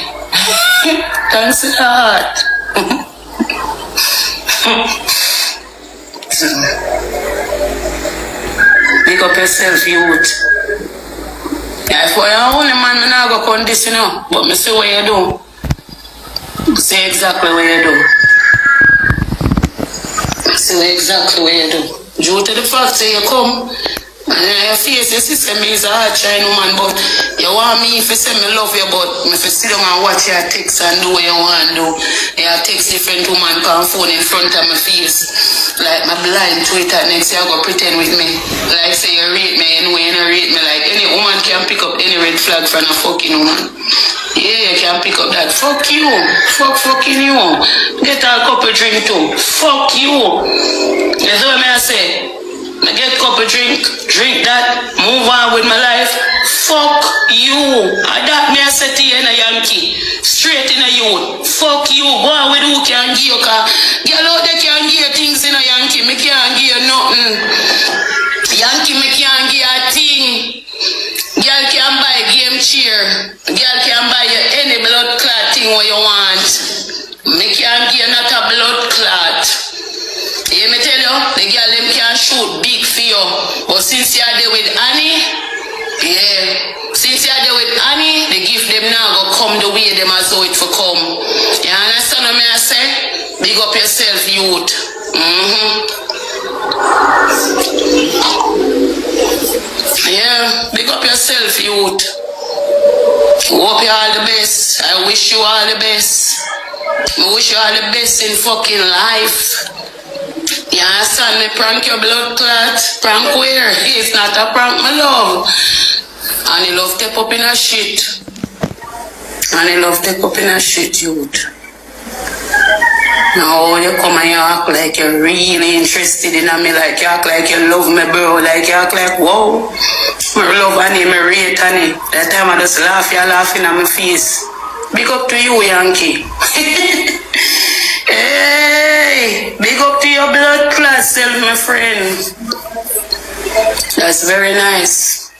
Thanks to the heart. big up yourself, youth. Yeah, for your only man, I not go on this, you know. But me see what you do. Say exactly what you do. See exactly what you do. Due to the fact that you come, and your face, your sister me is a hard trying woman, but you want me if you say me love you, but if you sit down and watch your text and do what you want to do, you text different woman on phone in front of my face. Like my blind Twitter next year, go pretend with me. Like say you rate me, anyway, you don't rate me. Like any woman can pick up any red flag from a fucking woman. Yeah, you can pick up that. Fuck you. Fucking you. Get a couple drink too. Fuck you. You know what I say? I get a couple drink that, move on with my life. Fuck you. And that me I say to you in a Yankee. Straight in a youth. Fuck you. Go on with who can give you, cause girl out there can give you things in a Yankee. Me can't give you nothing. Yankee me can't give you a thing. Girl can buy a game chair. Girl can buy you any blood clot thing what you want. Me can't give you not a blood clot. You me tell you, the girl them can shoot big for you. But since you're there with Annie, since you're there with Annie, the gift them now go come the way them as though it for come. You understand what I say? Big up yourself, youth. Yeah, big up yourself, youth. Hope you all the best. I wish you all the best. I wish you all the best in fucking life. You understand me? Prank your blood clot. Prank where? It's not a prank, my love. And he love take up in a shit. Youth. Now you come and you act like you're really interested in me, like you act like you love me, bro. Like you act like, whoa, I love Annie, I rate Annie. That time I just laugh, you're laughing at my face. Big up to you, Yankee. Hey, big up to your blood class self, my friend. That's very nice.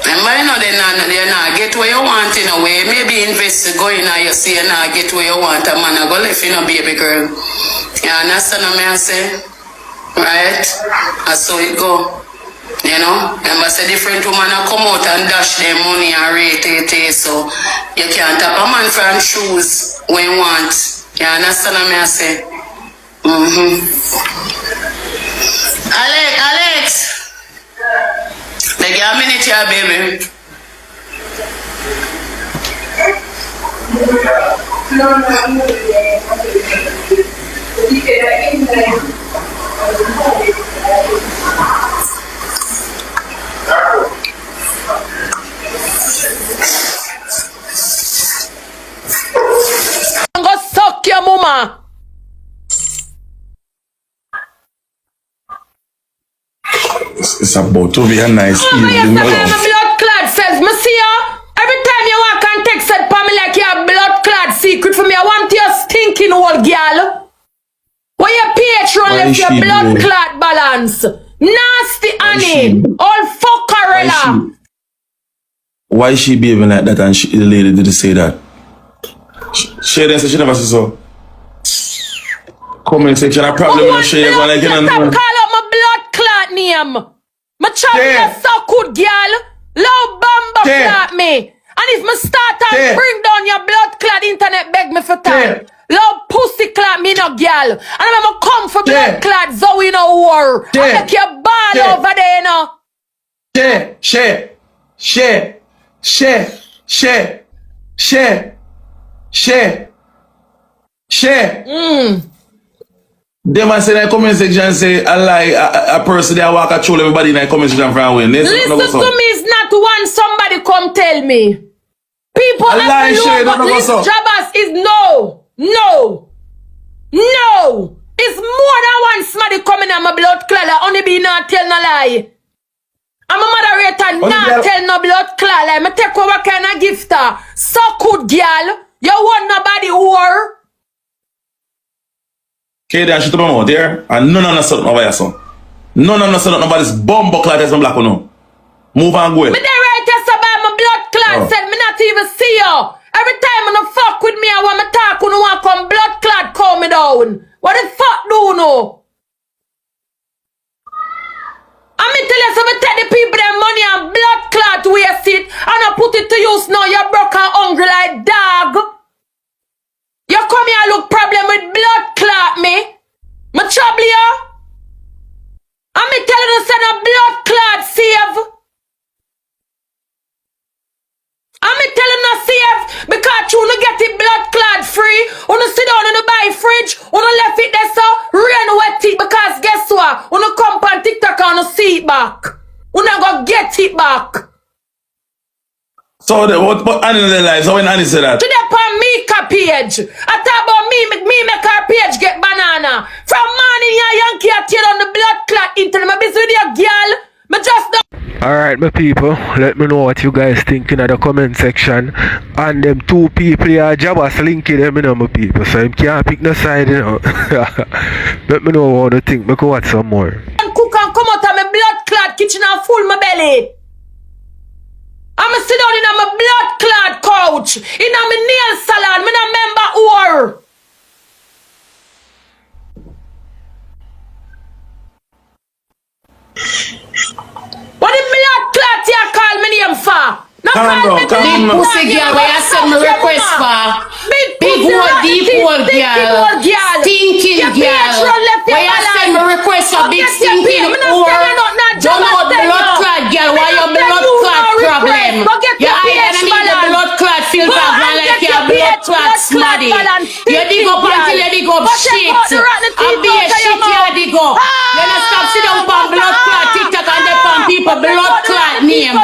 And by now they not get where you want in a way. Maybe invest go in and you see you not get where you want a man. I go left in a baby girl. You understand what I say? Right? That's how it go. You know? And I say different women come out and dash their money and rate it. So you can't tap a man from shoes when you want. You understand what I say? Alex! Take a minute here, baby. I'm gonna suck your mama. It's about to be a nice evening. My blood clot says, me see ya. Every time you walk and text it for me like you have blood clot secret for me, I want your stinking old girl. Where your Patreon left your blood clot balance. Nasty Annie. All fuckerella. Why is she behaving like that and the lady didn't say that? She didn't say she never said so. Comment section, I probably will share you like Stop call out my blood clot name. My child is so good, girl. Low bamba clot me. And if me start and bring down your blood clot internet, beg me for time. Low pussy clot me no girl. And I'm gonna come for blood clot so we no war. I make your ball over there, you know. Share. They might say in the comment section say I lie a person that walk a troll everybody in the comment section from when. Listen to me is not one somebody come tell me. People have to know this Jabas is no. It's more than one somebody coming on my blood clot. I only be not tell no lie. I'm a moderator, not tell no blood clot. Like, me take over kind of gift her. So good, girl. You want nobody whore. Okay, then shoot them out there. And none of us set up nobody son. None of us set up nobody's bomb buckler that's black or no. Move and go. Me the right just about my blood clot said me not even see you. Every time you fuck with me, I want me talk, you want come blood clot calm me down. What the fuck do unless I take the people their money and blood clot waste it and I put it to use now, you're broke and hungry like dog. You come here look problem with blood clot me. My trouble you. And me telling you send a blood clot save. And me telling you save because you no get it blood clot free. You sit down in the buy fridge. You left it there so rain wet it because guess what? You come on TikTok and you see it back. You not go get it back. So what Annie in their life? So when Annie said that? Today upon Mika page. I talk about me make her page get banana. From morning your Yankee I tear on the blood clot into my business with your girl. Me just don't. Alright, my people, let me know what you guys think in the comment section. And them two people here, Jabba's linking them, you know, my people. So you can't pick no side, you know. Let me know what you think. I can watch some more. Cook and come out of my blood clot kitchen and full my belly. I'ma sit down in my blood clot couch. In my nail salon. Me not member or. What the blood clot you call me name for? No call me Big pussy girl where I send me request for. Big hole, deep hole girl. Stinking girl. Where I send me request for big stinking or don't know blood clot girl. Why your blood clot problem? Your eye need the blood clot filter one like your blood clot smarty. You dig up until you dig up shit. And be a shit you dig up. You don't stop sit down for blood clot TikTok and they found people blood clot name.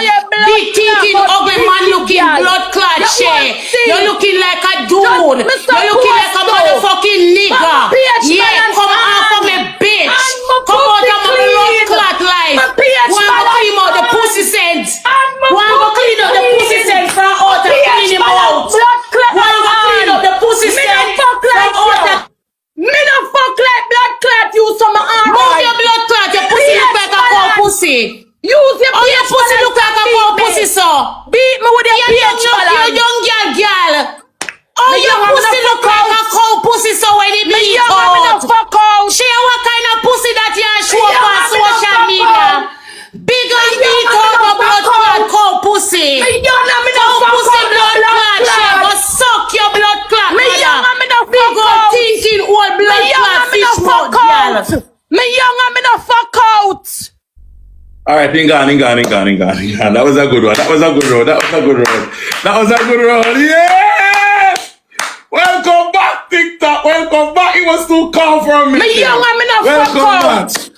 Big thinking ugly man looking blood clot Shay. You're looking like a dude. You're looking like a motherfucking nigga. Yeah, come off of me, bitch. Come out of my blood clot life. One go clean out the pussy scent. One go clean out the pussy scent from out and clean him out. One go clean out the pussy scent from out and... Me no fuck like blood clot you so my arm. Move your blood clot. Your pussy look like a cow pussy. Use your your pussy look like a cow pussy so. Beat me with your pH balance. You young girl. Oh, your pussy look like a cow pussy so when it be out. Shay, what kind of pussy that you show up on social media? Big and beat out a blood clot cow pussy. Cow pussy blood clot Shay. Go suck your blood clot. Go thinking old blood clot fish mouth girl. Me young and me no fuck out. Alright, gone. That was a good one. That was a good one. Yes! Welcome back, TikTok. Welcome back. It was too calm from me. Me young and me no fuck out.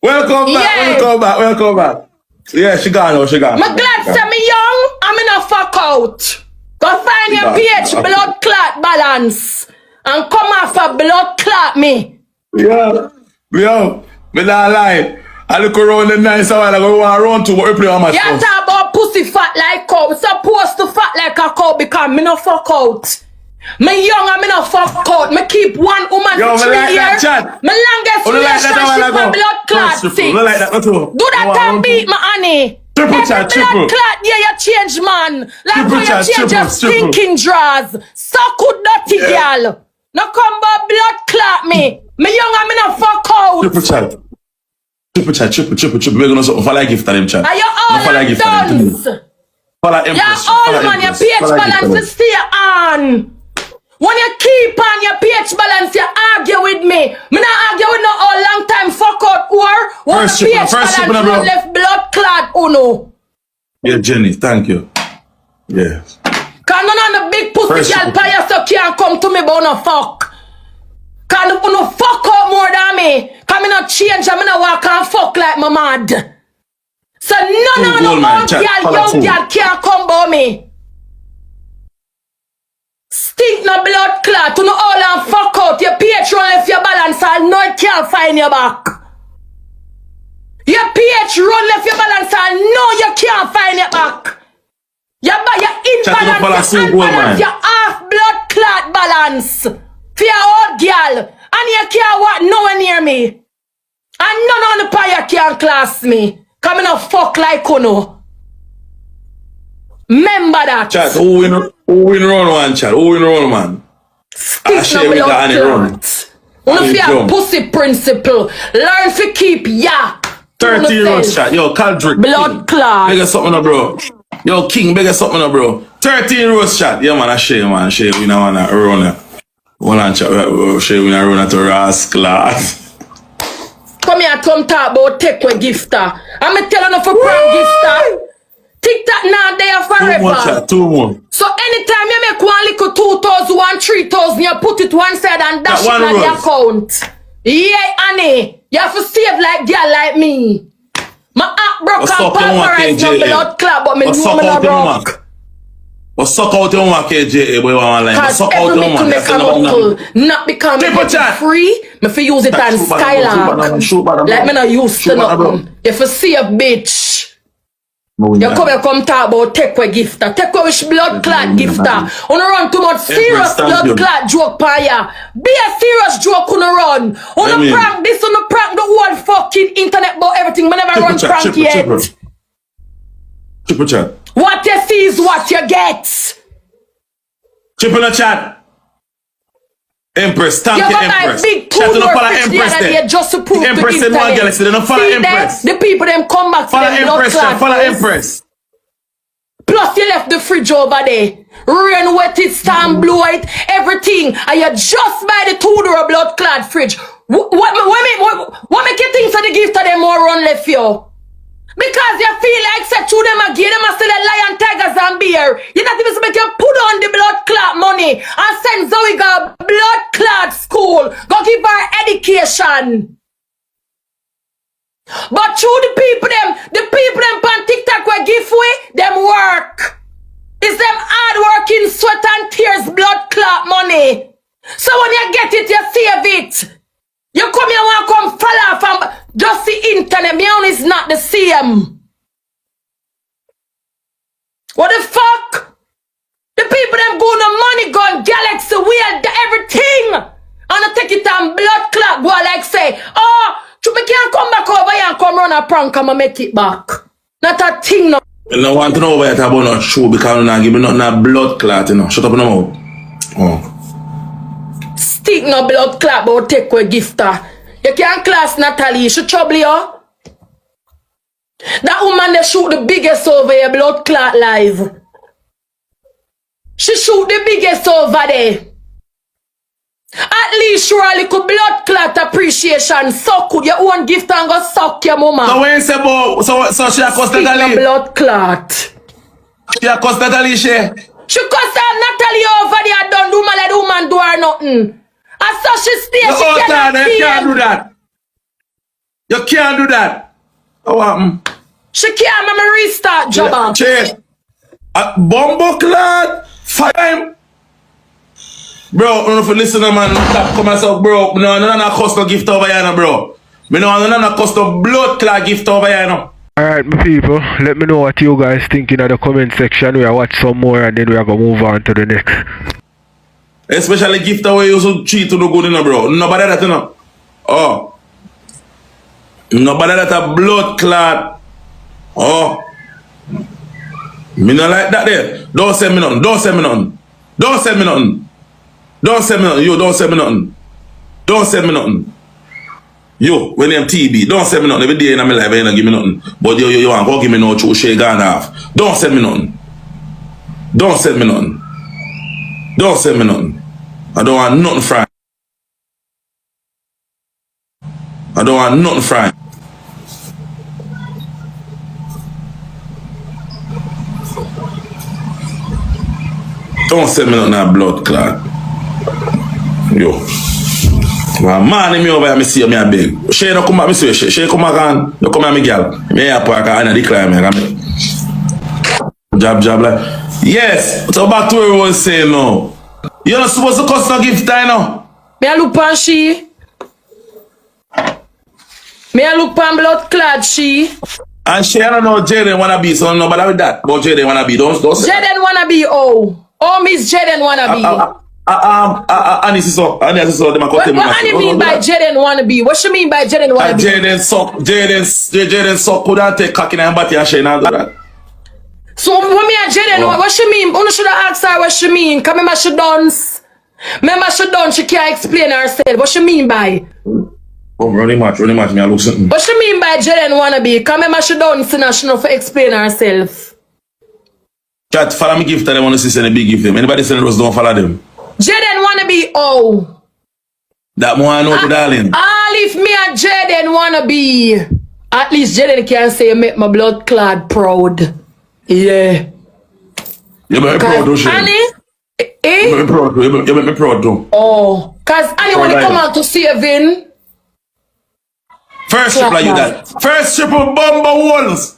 Welcome back. Yeah, she gone. Me glad say me young and me no fuck out. Go find your pH blood clot balance and come off a blood clot me. Yeah. Yo, me not lie. I look around the nice while I go around to what we play on my You talk about pussy fat like cow. It's supposed to fat like a cow because me no fuck out. Me young and me no fuck out. Me keep one woman for 3 years. Me longest relationship with blood clot 6. Do that and beat my honey. Triple chat, blood clot, yeah, you change man. Like how you change your stinking drawers. So good dirty girl. No come back blood clot me. Me young and me no fuck out. Triple chat. We're gonna follow gift to them chat. Are you all done? You're all man, your pH balance is stay on. When you keep on your pH balance, you argue with me. Me not argue with no all long time fuck out or one pH balance you left blood clot uno. Yeah, Jenny, thank you. Yeah. Cause none of the big pussy girl players so can't come to me but no fuck. Cause no fuck out more than me. Cause me not change and me not walk and fuck like my mad. So none of the old girl, young girl can't come by me. Stink no blood clot to no all and fuck out. Your pH run left your balance and no it can't find your back. Your pH run left your balance and no you can't find your back. Your imbalance, your unbalance, your half blood clot balance. For your old girl. And you can't walk nowhere near me. And none on the pie can't class me. Come in a fuck like uno. Remember that. Chat, who win round one, chat? Who win round one? Stick no blood clot. One of your pussy principle. Learn to keep ya. 30 roast shot. Yo, Caldrick. Blood clot. Bigger something up, bro. Yo, King, bigger something up, bro. 13 roast shot. Yeah, man, I Shay, man. Shay, we don't want to run it. One and chat, Shay, we don't run it to Rascal. Come here, come talk about take away gifter. I'm telling you for prank gifter. TikTok now there forever. 2 more chat, 2 more. So anytime you make one little 2,000, 3,000, you put it one side and dash it on the account. Yeah, Annie. You have to save like girl like me. My app broke and pulverized no blood clot, but me know me not broke. But suck out your mark, KJ, boy, one line. But suck out your mark. Make a buckle, not because me get it free, me fi use it on Skylark. Like me not used to nothing. You fi see a bitch. You come talk about take away gifter. Take away which blood clot gifter. Wanna run too much serious blood clot joke pa ya. Be a serious joke wanna run. Wanna prank this, wanna prank the whole fucking internet about everything. Me never run prank yet. Triple chat. What you see is what you get. Triple the chat. Empress, thank you, Empress. Big Chat to the follow Empress there. Just to prove Empress the in one galaxy, they don't follow Empress. The people them come back follow to them Empress, follow Empress. Plus you left the fridge over there. Rain wet it, storm blow it, everything. And you just buy the $2 blood clad fridge. What make you think for the gift of them more run left you? Because you feel like set to them again, them a sell a lion, tigers and beer. You not even make you put on the blood clot money and send Zoe go blood clot school. Go give her education. But through the people them on TikTok will give way, them work. It's them hard working sweat and tears blood clot money. So when you get it, you save it. You come here and come follow from just the internet. Me own is not the same. What the fuck? The people them go no money gun, galaxy, wheel, everything. And I take it on blood clot, go like say, oh, me can't come back over here and come run a prank and make it back. Not a thing no. I don't want to know about about no show because you not give me nothing a blood clot, you know. Shut up in the mouth. Oh. Stick no blood clot but take away gifter. You can't class Natalie, she trouble you. That woman they shoot the biggest over here, blood clot live. She shoot the biggest over there. At least you a little blood clot appreciation. So could your own gift and go suck your mama. So when you say about so she a cost Natalie? Blood clot. She a cost Natalie, she cost Natalie over there, don't do my the woman do her nothing. And so she stays, she cannot see you can't do that. You can't do that. How happen? She can't make me restart job. Che, Bumbo clad, fine. Bro, I don't know if you listen to man, come and say, bro, no cost no gift over here, no, bro. Me no cost no blood clot gift over here, no. Alright, my people, let me know what you guys think in the comment section. We'll watch some more and then we're going to move on to the next. Especially gift away you so cheat to no good, you know, bro. Nobody that, you know. Oh. Nobody that a blood clot. Oh. Me not like that there. Don't send me nothing. Don't send me nothing. Don't send me nothing. Don't send me nothing. Yo, don't send me nothing. Don't send me nothing. Yo, when I'm TB, don't send me nothing. Every day in my life, I ain't give me nothing. But yo, want go give me no true Shay gone off. Don't send me nothing. Don't send me nothing. Don't send me nothing. I don't want nothing from. I don't want nothing from. Don't send me nothing that blood clot. Yo. Well, man, me over here, me see me a beg. Shay no come back, me see Shay come back and you come here, me girl. Me here park and I declare me. Jab like. Yes. So back to where we was saying now. You're not supposed to cost no gift, I know. Me a look pan she. Me a look pan blood clad she. And Shay, I don't know Jaden wanna be, so no bother with that. But Jaden wanna be, don't say. Jaden wanna be, oh. Oh, Miss Jaden wanna be. Annie so them a cut him. What do you mean by Jaden wanna be? What you mean by Jaden wanna be? Jaden suck could not take cock in and body and Shay not do that. So when me and Jaden, what she mean? You should have asked her what she mean. Cause remember she done, she can't explain herself. What she mean by? Oh, running match, me I look something. What she mean by Jaden wannabe? Come remember she don't see now, she know for explain herself. Chat, follow me gift that they want to see send a big gift them. Anybody send Rose, don't follow them. Jaden wannabe, oh. That more I know to darling. All if me and Jaden wannabe, at least Jaden can say you make my blood clot proud. Yeah. You make me proud too, Shay. Annie? You make me proud too. You make me proud too. Oh. Cause Annie when you come out to saving. First trip like you that. First trip of bumper walls.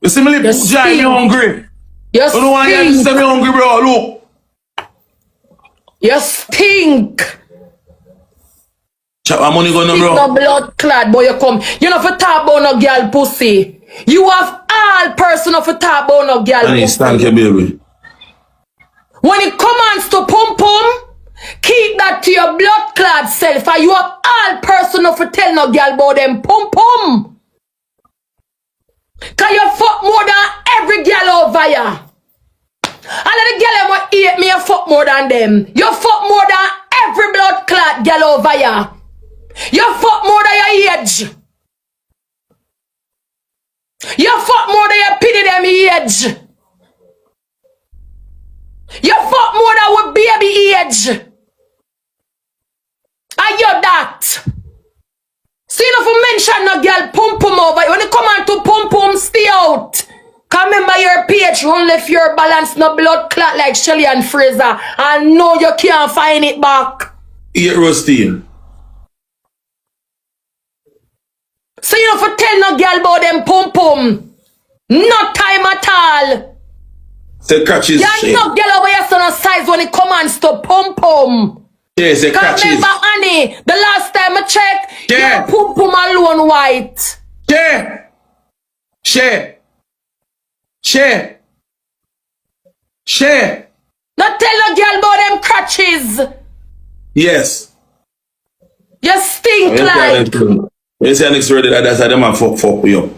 You see me lip dry, me hungry. You don't want you to say me hungry, bro. Look. You stink. Chop my money gonna, bro. No blood clad, boy, you come. You know for talk about no girl pussy. You have all person of a talk about no girl pussy. Stank your baby. When it commands to pum pum, keep that to your blood clad self. And you have all person of a tell no girl about them pum pum. Cause you fuck more than every girl over here. All of the girl want hate me, you fuck more than them. You fuck more than every blood clot girl over here. You fuck more than your age. You fuck more than your pity them age. You fuck more than with baby age. Are you that? See if you mention no girl pum pum over. When you come on to pum pum, stay out. Cause remember your pH run left your balance no blood clot like Shelly and Fraser. And no, you can't find it back. Eat Rosalie. So you don't tell no girl about them pum pum. No time at all. Say crutches. You no girl over your son of size when it commands to pum pum. Yeah, say crutches. Remember Annie, the last time I checked, yeah. Your pum pum alone white. Yeah. Shay. Shay. Shay. Not tell no girl about them crutches. Yes. You stink like. You say next word that's how them a fuck with you.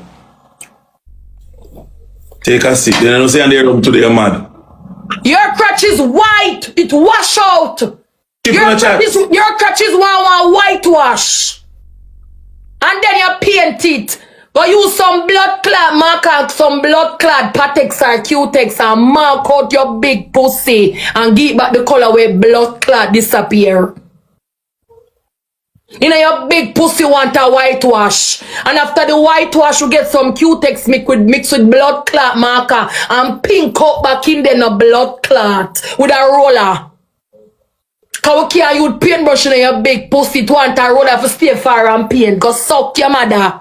Take a seat. Then you say in the room today you're mad. Your crutch is white. It wash out. Your crutch is one whitewash. And then you paint it. But use some blood clot marker, some blood clot Patex or Q-Tex and mark out your big pussy and give back the color where blood clot disappear. You know your big pussy want a whitewash. And after the whitewash you get some Q-Tex mix with blood clot marker and pink up back in there no blood clot with a roller. Cause we can't use paintbrush in your big pussy to want a roller for stay far and paint. Go suck your mother.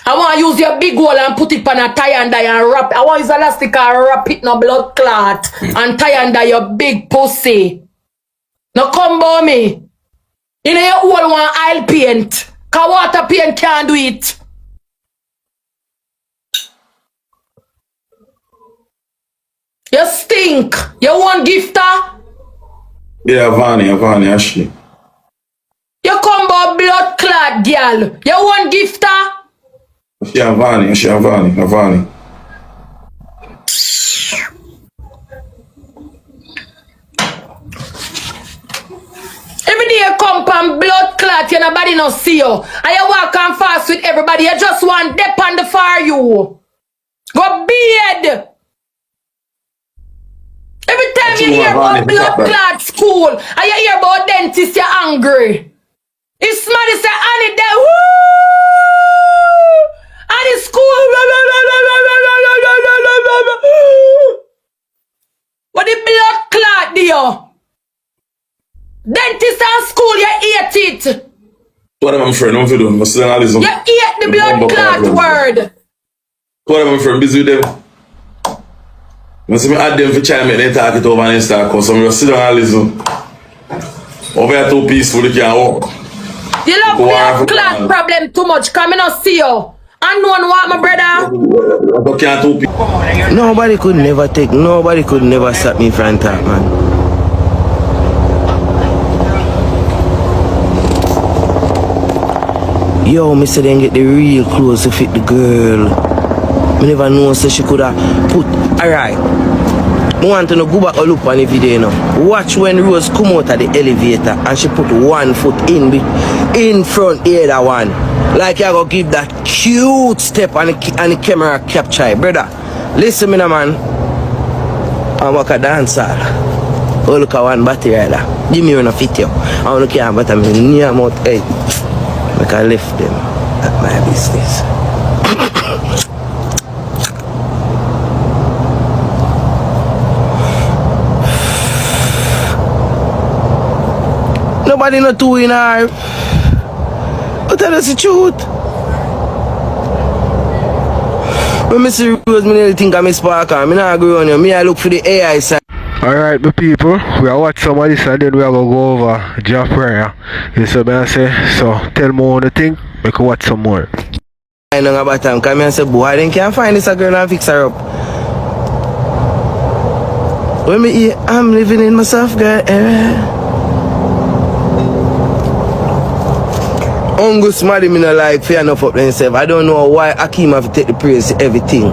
I want to use your big hole and put it on a tie and dye and wrap. I want to use elastic and wrap it no blood clot and tie and dye your big pussy. Now come by me. You know your whole one oil paint. Cause water paint can't do it. You stink. You want gifter? Yeah, Vani, Ashley. You come by blood clad girl. You want gifter? Yeah, Vani. Every day you come from blood clot, your nobody no see you. And you walk and fast with everybody. You just want dip on the fire you. Go bed. Every time you hear about blood clot school and you hear about dentist, you're angry. If somebody say, Annie, there, woo! Annie school, what the blood clot do you? Dentist and school, you hate it. What am I friend? What am I doing? You hate the blood clot word. What am I friend? Busy with them. I see me add them for chime and they talk it over and start because I'm just sit down and listen. Over here too peaceful, you can't walk. You love blood clot problem too much, come and see you. And no one want my brother. Nobody could never stop me from talk, man. Yo, me say then get the real clothes to fit the girl. Me never know so she could have put. Alright. I want to go back and look on the video now. Watch when Rose come out of the elevator and she put one foot in front the other one. Like you go give that cute step and the camera capture it. Brother, listen me now, man. I walk a dancer. Oh, look at one battery rider. Give me one fit you. I want to care, but I'm near mouth. Hey, I can lift them. That's my business. Nobody not doing her. But that's the truth. When I see Rose, I think I'm a spark. I not agree on you. I look for the AI side. Alright, my people, we are watch some of this and then we are going to go over Jah prayer. You see what I say? So tell me what you think. We can watch some more. I know about time. Come here and say, boy, then can't find this girl and fix her up. When me eat, I'm living in myself, girl. Ungus Maddy me no like fair enough up themselves. I don't know why Akeem have to take the praise to everything.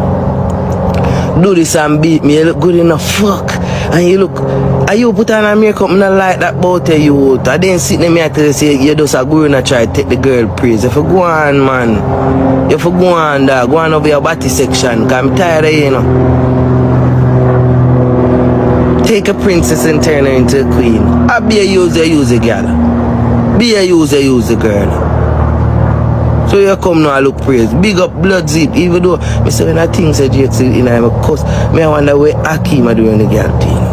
Do this and beat me, you look good enough, fuck. And you look, and you put on a makeup, me not like that about you. I didn't sit in me to say you just a go and try to take the girl praise. If you go on, man, if you go on that, go on over your body section, because I'm tired of you know. Take a princess and turn her into a queen. I be a user, girl. Be a user, girl. So you come now and look praise. Big up blood zip. Even though I say when I think that you in my cuss, I wonder where Akeem are doing the girl thing.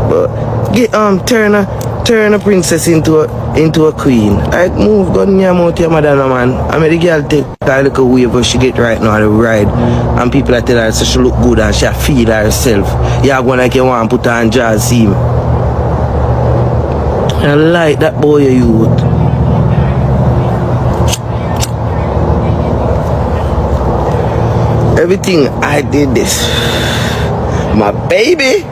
But get turn a princess into a queen. Like move gun your mouth your mother no man. I mean the girl take a little wave but she get right now to ride. And people are telling her so she look good and she feel herself. You're going like you want to put on jazz seam. I like that boy youth. Everything I did this. My baby.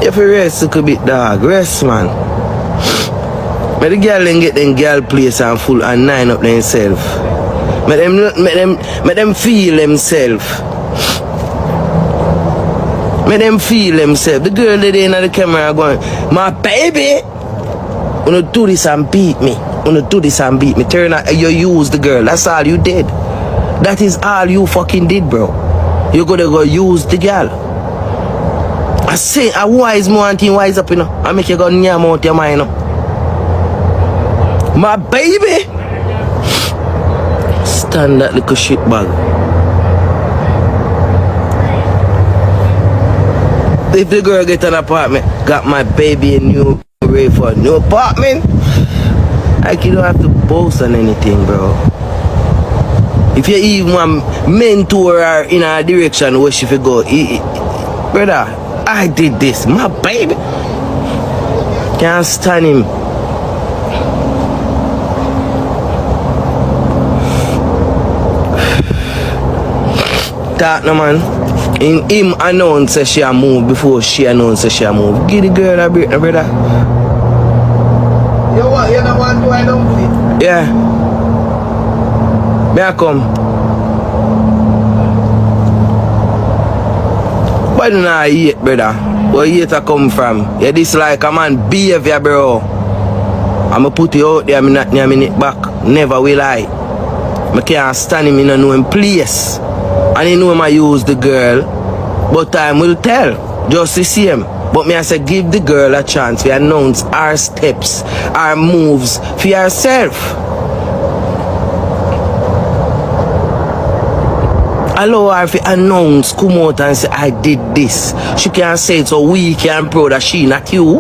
If you rest a bit dog, rest man. But the girl then get them girl place and full and nine up themselves. Make them feel themselves. Make them feel themselves. The girl that in the camera going, my baby, wanna do this and beat me. Wanna do this and beat me. Turn out you use the girl. That's all you did. That is all you fucking did, bro. You gotta go use the girl. I say a wise man thing wise up, you know. I make you go near out your mind, you know. My baby. Stand that little shit bag. If the girl get an apartment, got my baby a new ready for a new apartment, like you don't have to boast on anything, bro. If you even want mentor her in a direction where she should go, brother, I did this, my baby. Can't stand him. That no man. In him announce that she a move before she announce that she a move. Give the girl a break, brother. You what? You don't want to I don't fit? Yeah. May I come? Why do I hate, brother? Where you hate to come from? You dislike a man behavior, bro. I'ma put you out there, I'm not near a minute back. Never will I. I can't stand him in a known place. And he know I use the girl, but time will tell. Just the same. But me I say give the girl a chance to announce her steps, her moves for herself. Allow her to announce, come out and say I did this. She can say it so we can proud that she not you.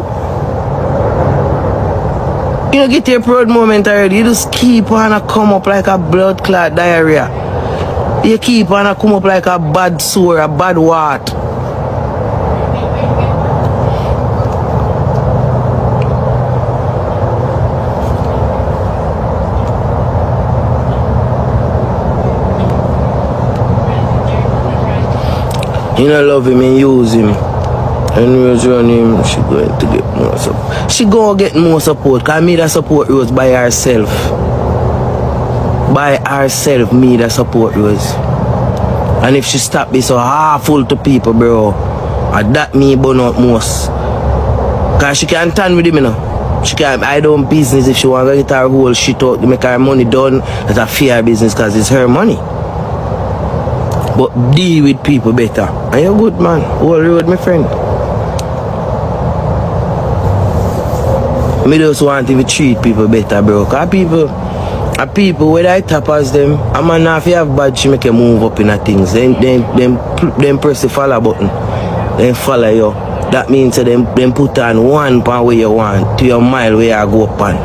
You don't get your proud moment already. You just keep on a come up like a blood clot diarrhea. You keep on a come up like a bad sore, a bad wart. You don't love him and use him. And Rose run him, she going to get more support. She going to get more support because I made her support Rose by herself. by herself, me that support Rose. And if she stop be so harmful to people, bro, that me burn out most. Cause she can't turn with him, you know. She can't I don't business if she want to get her whole shit out to make her money done. That's a fair business cause it's her money. But deal with people better. And you're good, man. Whole road, my friend. Me just want to treat people better, bro. Cause people whether I tap as them, a man if you have bad she make you move up in a things. Then press the follow button. Then follow you. That means that them put on one pound where you want to your mile where you go up on.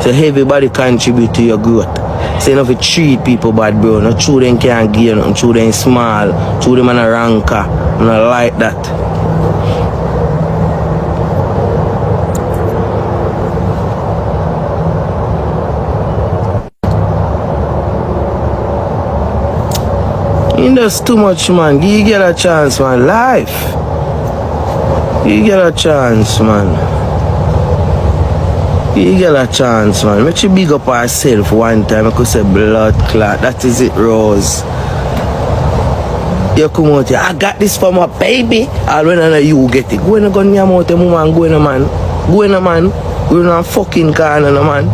So everybody contribute to your growth. So you know if you treat people bad, bro. Not true them can't give you nothing, true them small, true them on a ranker. I don't like that. That's too much, man. You get a chance, man. Life. You get a chance, man. You get a chance, man. Make you big up herself one time. I could say blood clot. That is it, Rose. You come out here. I got this for my baby. And when I know you get it. Go in a gun your mouth, man. Go in a man. Go in a man. Go in a fucking car, man.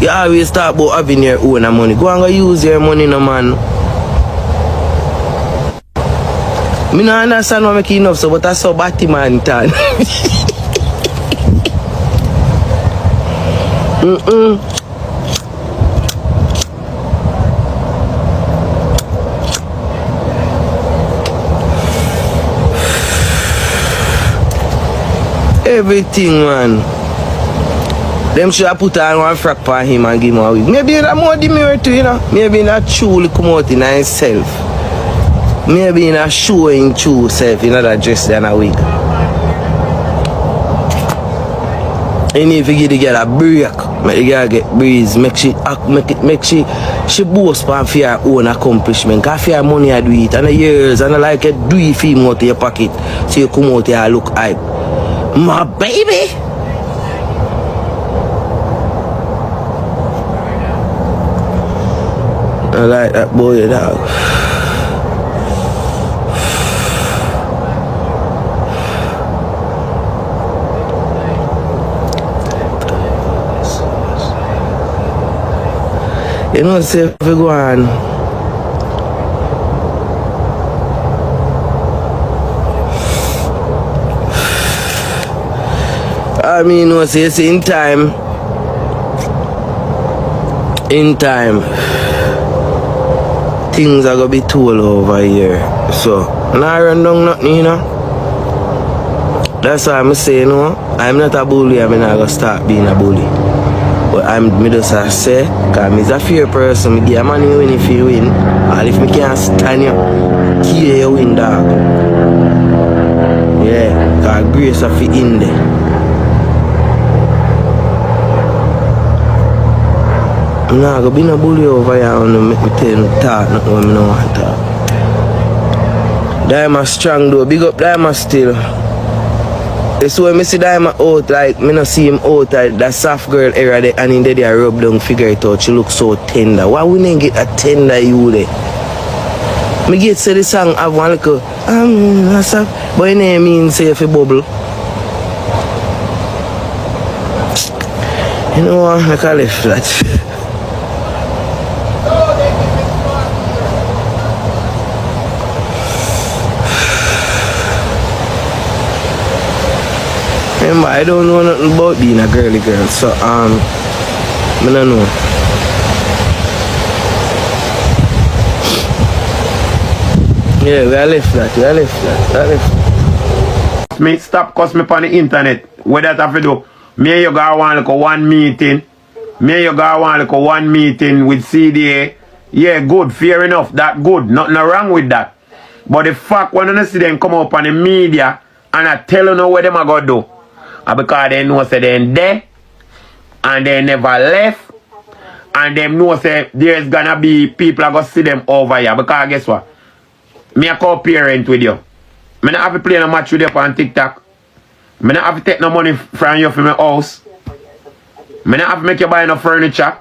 You always talk about having your own money. Go and go use your money, no man. Me no understand what make enough so, but I saw Batty man turn. Everything, man. Them should have put on one frack for him and give him a wig. Maybe that more demure too, you know. Maybe not truly come out in himself. Maybe not showing true self in that dress than a wig. You need to give the girl a break. Make the girl get breeze. Make she boast for her own accomplishment. Cause for her money I do it. And the years and I like it do it for him out of your pocket. So you come out here and look hype. My baby. I like that boy, dog. You know, say if we go on. I mean, you know, say in time. Things are gonna be told over here. So, I run down nothing, you know. That's why I'm saying, no, I'm not a bully, I'm not gonna start being a bully. But I'm just say, because I'm a fair person, I give money win if you win. And if I can't stand you, kill you win, dog. Yeah, because grace of it in there. I'm not going to be no bully over here and make me tell you talk nothing when I don't want to talk. Diamond strong though, big up Diamond still. It's when I see Diamond out, like, I don't see him out at that soft girl area there, and in there they rub down, figure it out, she looks so tender. Why wouldn't get a tender you there? I get say the song have one little, soft, but it ain't mean say if you bubble. You know what, I call it flat. Remember, I don't know nothing about being a girly girl, so I don't know. Yeah, we are left that, Me stop cause me on the internet. What that have to do? Me and you go want like one meeting. Me and you go want like one meeting with CDA. Yeah, good, fair enough, that good. Nothing wrong with that. But the fact when you see them come up on the media and I tell you know what them are gonna do. Because they know say they're there and they never left and them know say there's gonna be people are gonna see them over here. Because guess what? Me a co-parent with you. Me not have to play a match with you on TikTok. Me not have to take no money from you for my house. Me not have to make you buy no furniture.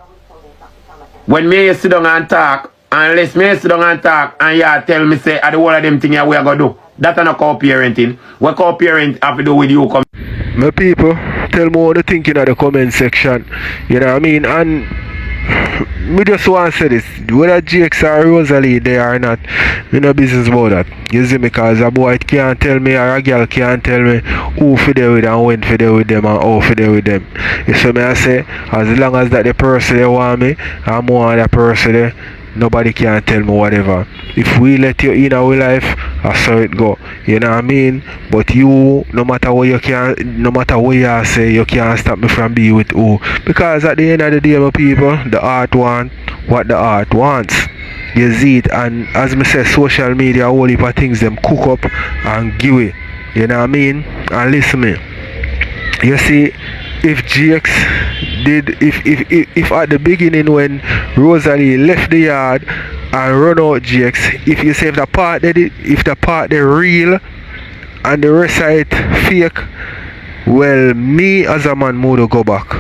When me you sit down and talk, unless me sit down and talk and you tell me say I the whole of them things we are gonna do. That's not co-parenting. What co-parent have to do with you come? My people, tell me what you think in the comment section. You know what I mean? And me just want to say this. Whether GX or Rosalie there or not, me no business about that. You see me, because a boy can't tell me or a girl can't tell me who for there with and when for there with them and how for there with them. You see me, I say, as long as that the person they want me, I'm more that person there. Nobody can tell me whatever. If we let you in our life, I saw it go. You know what I mean? But you, no matter what you can, no matter what you say, you can't stop me from being with who. Because at the end of the day, my people, the art want what the art wants. You see it, and as me say, social media, a whole heap of things them cook up and give it. You know what I mean? And listen me. You see, if GX did, if at the beginning when Rosalie left the yard and run out GX, if you say if the part they real and the rest of it fake, well, me as a man would go back.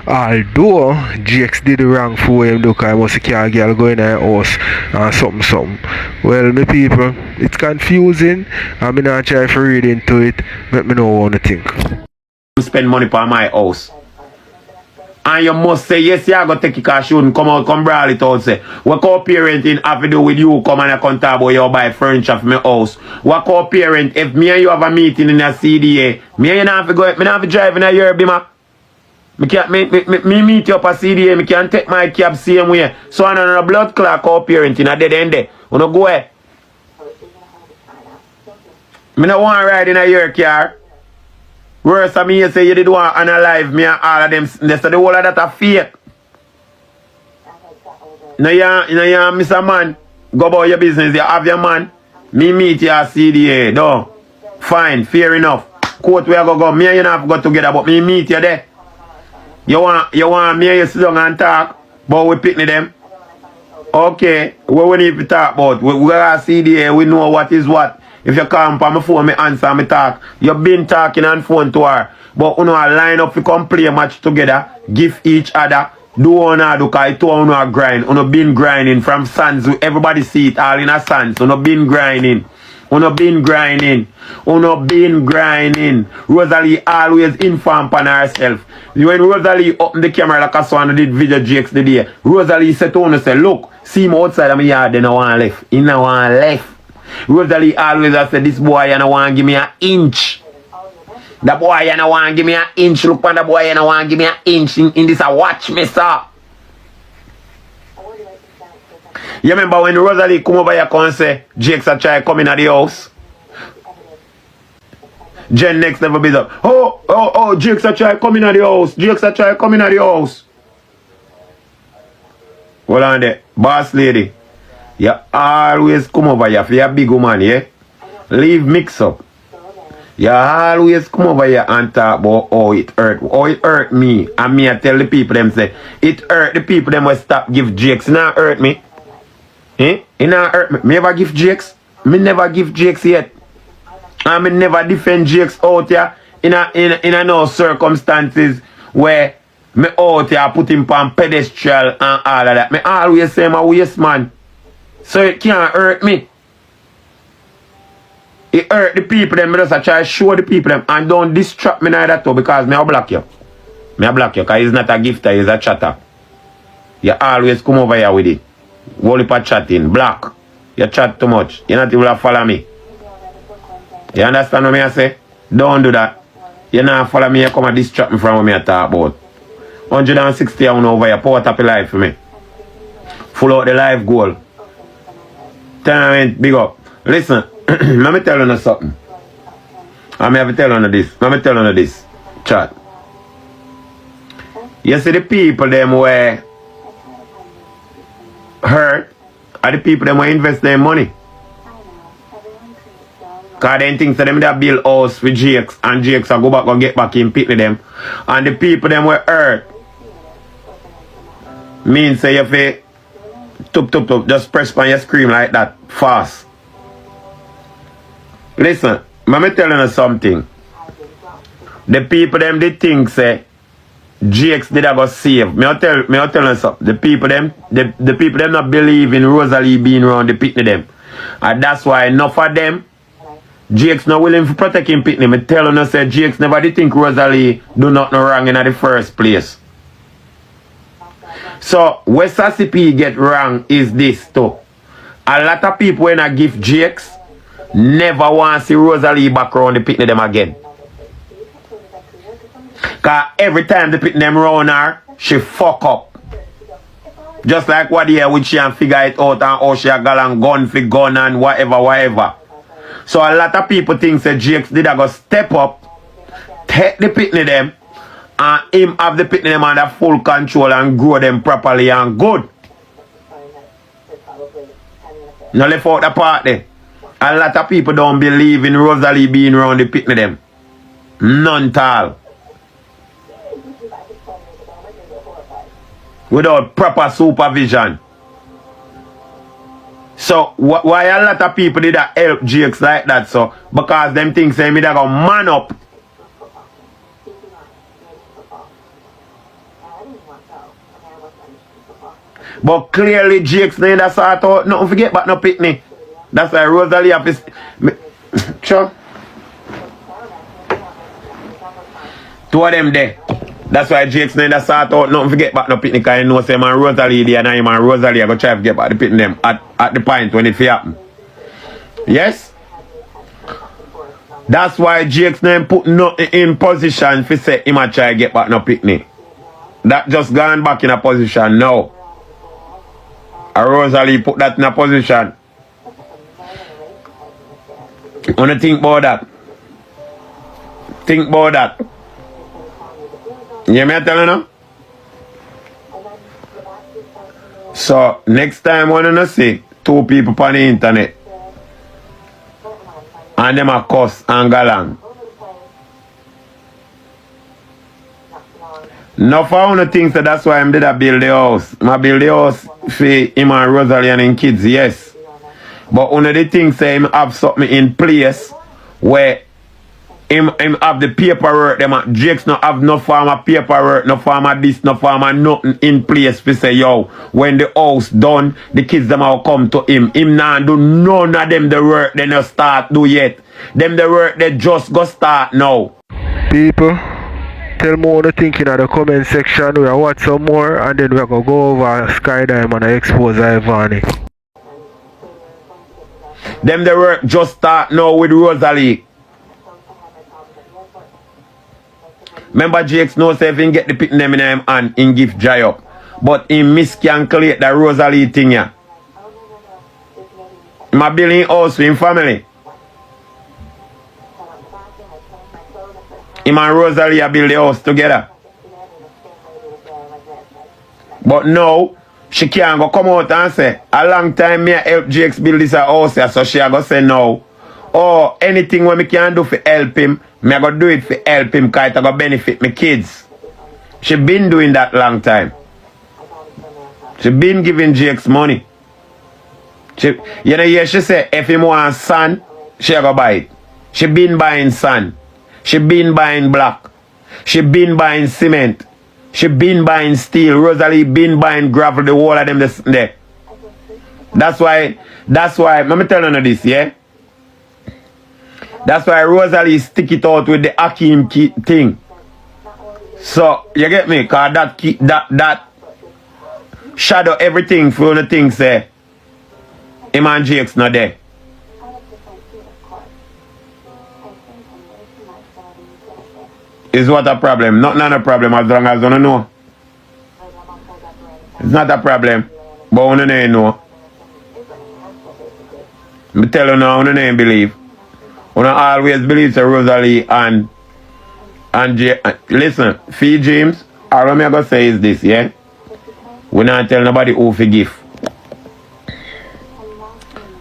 Although GX did the wrong for him, look, I must see a girl go in her house and something. Well, me people, it's confusing. I'm not try to read into it. Let me know what you think. Spend money for my house. And you must say, yes, you are going to take it because you shouldn't come out, come brawl it out, say, what co-parenting have to do with you come and come talk about you buy furniture for my house? What co-parent, if me and you have a meeting in a CDA, me and you not have to go, me not have to drive in a year, bima. Me can't me meet you up a CDA, me can't take my cab same way. So I'm on a blood clot co-parenting a dead end there. You know go ahead. Me not want to ride in a year car. Worse than me, you say you did want to analyze me and all of them. They say the whole of that are fake. Now you Mr. Man, go about your business, you have your man. Me meet you at CDA, no. Fine, fair enough. Court where I go, me and you not have to go together, but me meet you there. You want me and you sit down and talk, but we picnic them. Okay, what we need to talk about? We got CDA, we know what is what. If you call me on my phone, me answer, me talk. You've been talking on phone to her. But you know, line up, you come play a match together, give each other, do one do, because it you know grind. You know, been grinding from Sands, everybody see it all in a Sands. You know, been grinding. You know, been grinding. You know, been grinding. Rosalie always inform on herself. When Rosalie opened the camera like I saw and did video GX the day, Rosalie said to her, say, look, see me outside of my yard, then I want left. He no want left. Rosalie always has said, this boy you no want to give me an inch. The boy you no want to give me an inch. Look on the boy you no want to give me an inch in this watch me, sir. You remember when Rosalie come over here and say, Jakes a try coming at the house? Jen next never be up. Oh, Jakes a try coming at the house. Jakes a try coming at the house. Hold on there. Boss lady. You always come over here for your big woman, yeah? Leave mix up. You always come over here and talk about how it hurt me. And me I tell the people them say, it hurt the people them will stop give Jakes. It not hurt me. Eh? It not hurt me. Me ever give Jakes? Me never give Jakes yet. And me never defend Jakes out here in a no circumstances where me out here put him on pedestal and all of that. Me always say I'm a waste man. So it can't hurt me. It hurt the people them. I just try to show the people them. And don't distract me neither too, because me I block you. Me I block you because he's not a gifter, he's a chatter. You always come over here with it. Whole heap of chatting. Block. You chat too much. You not even follow me. You understand what I say? Don't do that. You not follow me, you come and distract me from what me I talk about. 160 over here. Power tap your life for me. Full out the life goal. Tournament, big up. Listen, let me tell you something. I have to tell you this. Let me tell you this. Chat. You see the people them where hurt are the people them where invest their money. Because they think so them that build house with GX and GX will go back and get back in pick with them. And the people them where hurt means say you feel tup, just press on your screen like that, fast. Listen, let me tell you something. the people them did think say GX did I go save. Me I tell you something. The people them not believe in Rosalie being around the pitney them. And that's why enough of them GX not willing to protect him pitney. Me tell you say GX never did think Rosalie do nothing wrong in the first place. So where Sassy P get wrong is this too. A lot of people when I give GX never want to see Rosalie back around the pitney them again. Cause every time they put them around her, she fuck up. Just like what here which she and figure it out and how she a gun for gun and whatever. So a lot of people think that GX did a go step up, take the pitney them, and him have the pitney them under full control and grow them properly and good. Now left out the part there. A lot of people don't believe in Rosalie being around the pitney them. None at all. Without proper supervision. So why a lot of people did that help GX like that? So because them things say me that go man up. But clearly GX need to sort out nothing forget but no pitney. That's why Rosalie have to sure. Two of them there. That's why GX need to sort out nothing forget but no pitney because you know say man Rosalie there and I man Rosalie I go try to get back the pitney them at the point when it happen. Yes? That's why GX name put nothing in position to say him a try to get back no pitney. That just gone back in a position now. And Rosalie put that in a position. Wanna think about that? Think about that. You hear me telling you? So next time when you see two people on the internet and them a cuss and galang. No for one things that that's why I did a build the house. I build the house for him and Rosalie and him kids, yes. But one of the things say him have something in place where him have the paperwork, them Jakes not have no form of paperwork, no form of this, no form of nothing in place to say, yo, when the house done, the kids them will come to him. Him nah do none of them the work they not start do yet. Them the work they just go start now. People, tell me what you think in the comment section. We'll watch some more and then we're gonna go over Skydive and expose Ivani. Them the work just start now with Rosalie. Remember Jakes knows if he get the pit them in him and he give dry up. But he miscalculate the Rosalie thing here. My building house with him family. Him and Rosalie are build the house together. But now, she can't go come out and say, a long time me help Jakes build this house here, so she a go say no. Oh, anything what me can do for help him, me a go do it for help him because it a go benefit my kids. She been doing that long time. She been giving Jakes money. You know, yeah, she say if him want sand, she a go buy it. She been buying sand. She been buying block. She been buying cement. She been buying steel. Rosalie been buying gravel. The whole of them there. That's why, let me tell you this, yeah? That's why Rosalie stick it out with the Hakeem thing. So, you get me? Because that shadow everything for the thing say, him and Jakes not there. Is what a problem. Not a problem as long as you don't know. It's not a problem. But you don't know. I tell you now, you don't believe. You don't always believe so Rosalie and listen, Fee James, all I'm going to say is this, yeah? We not tell nobody who forgive.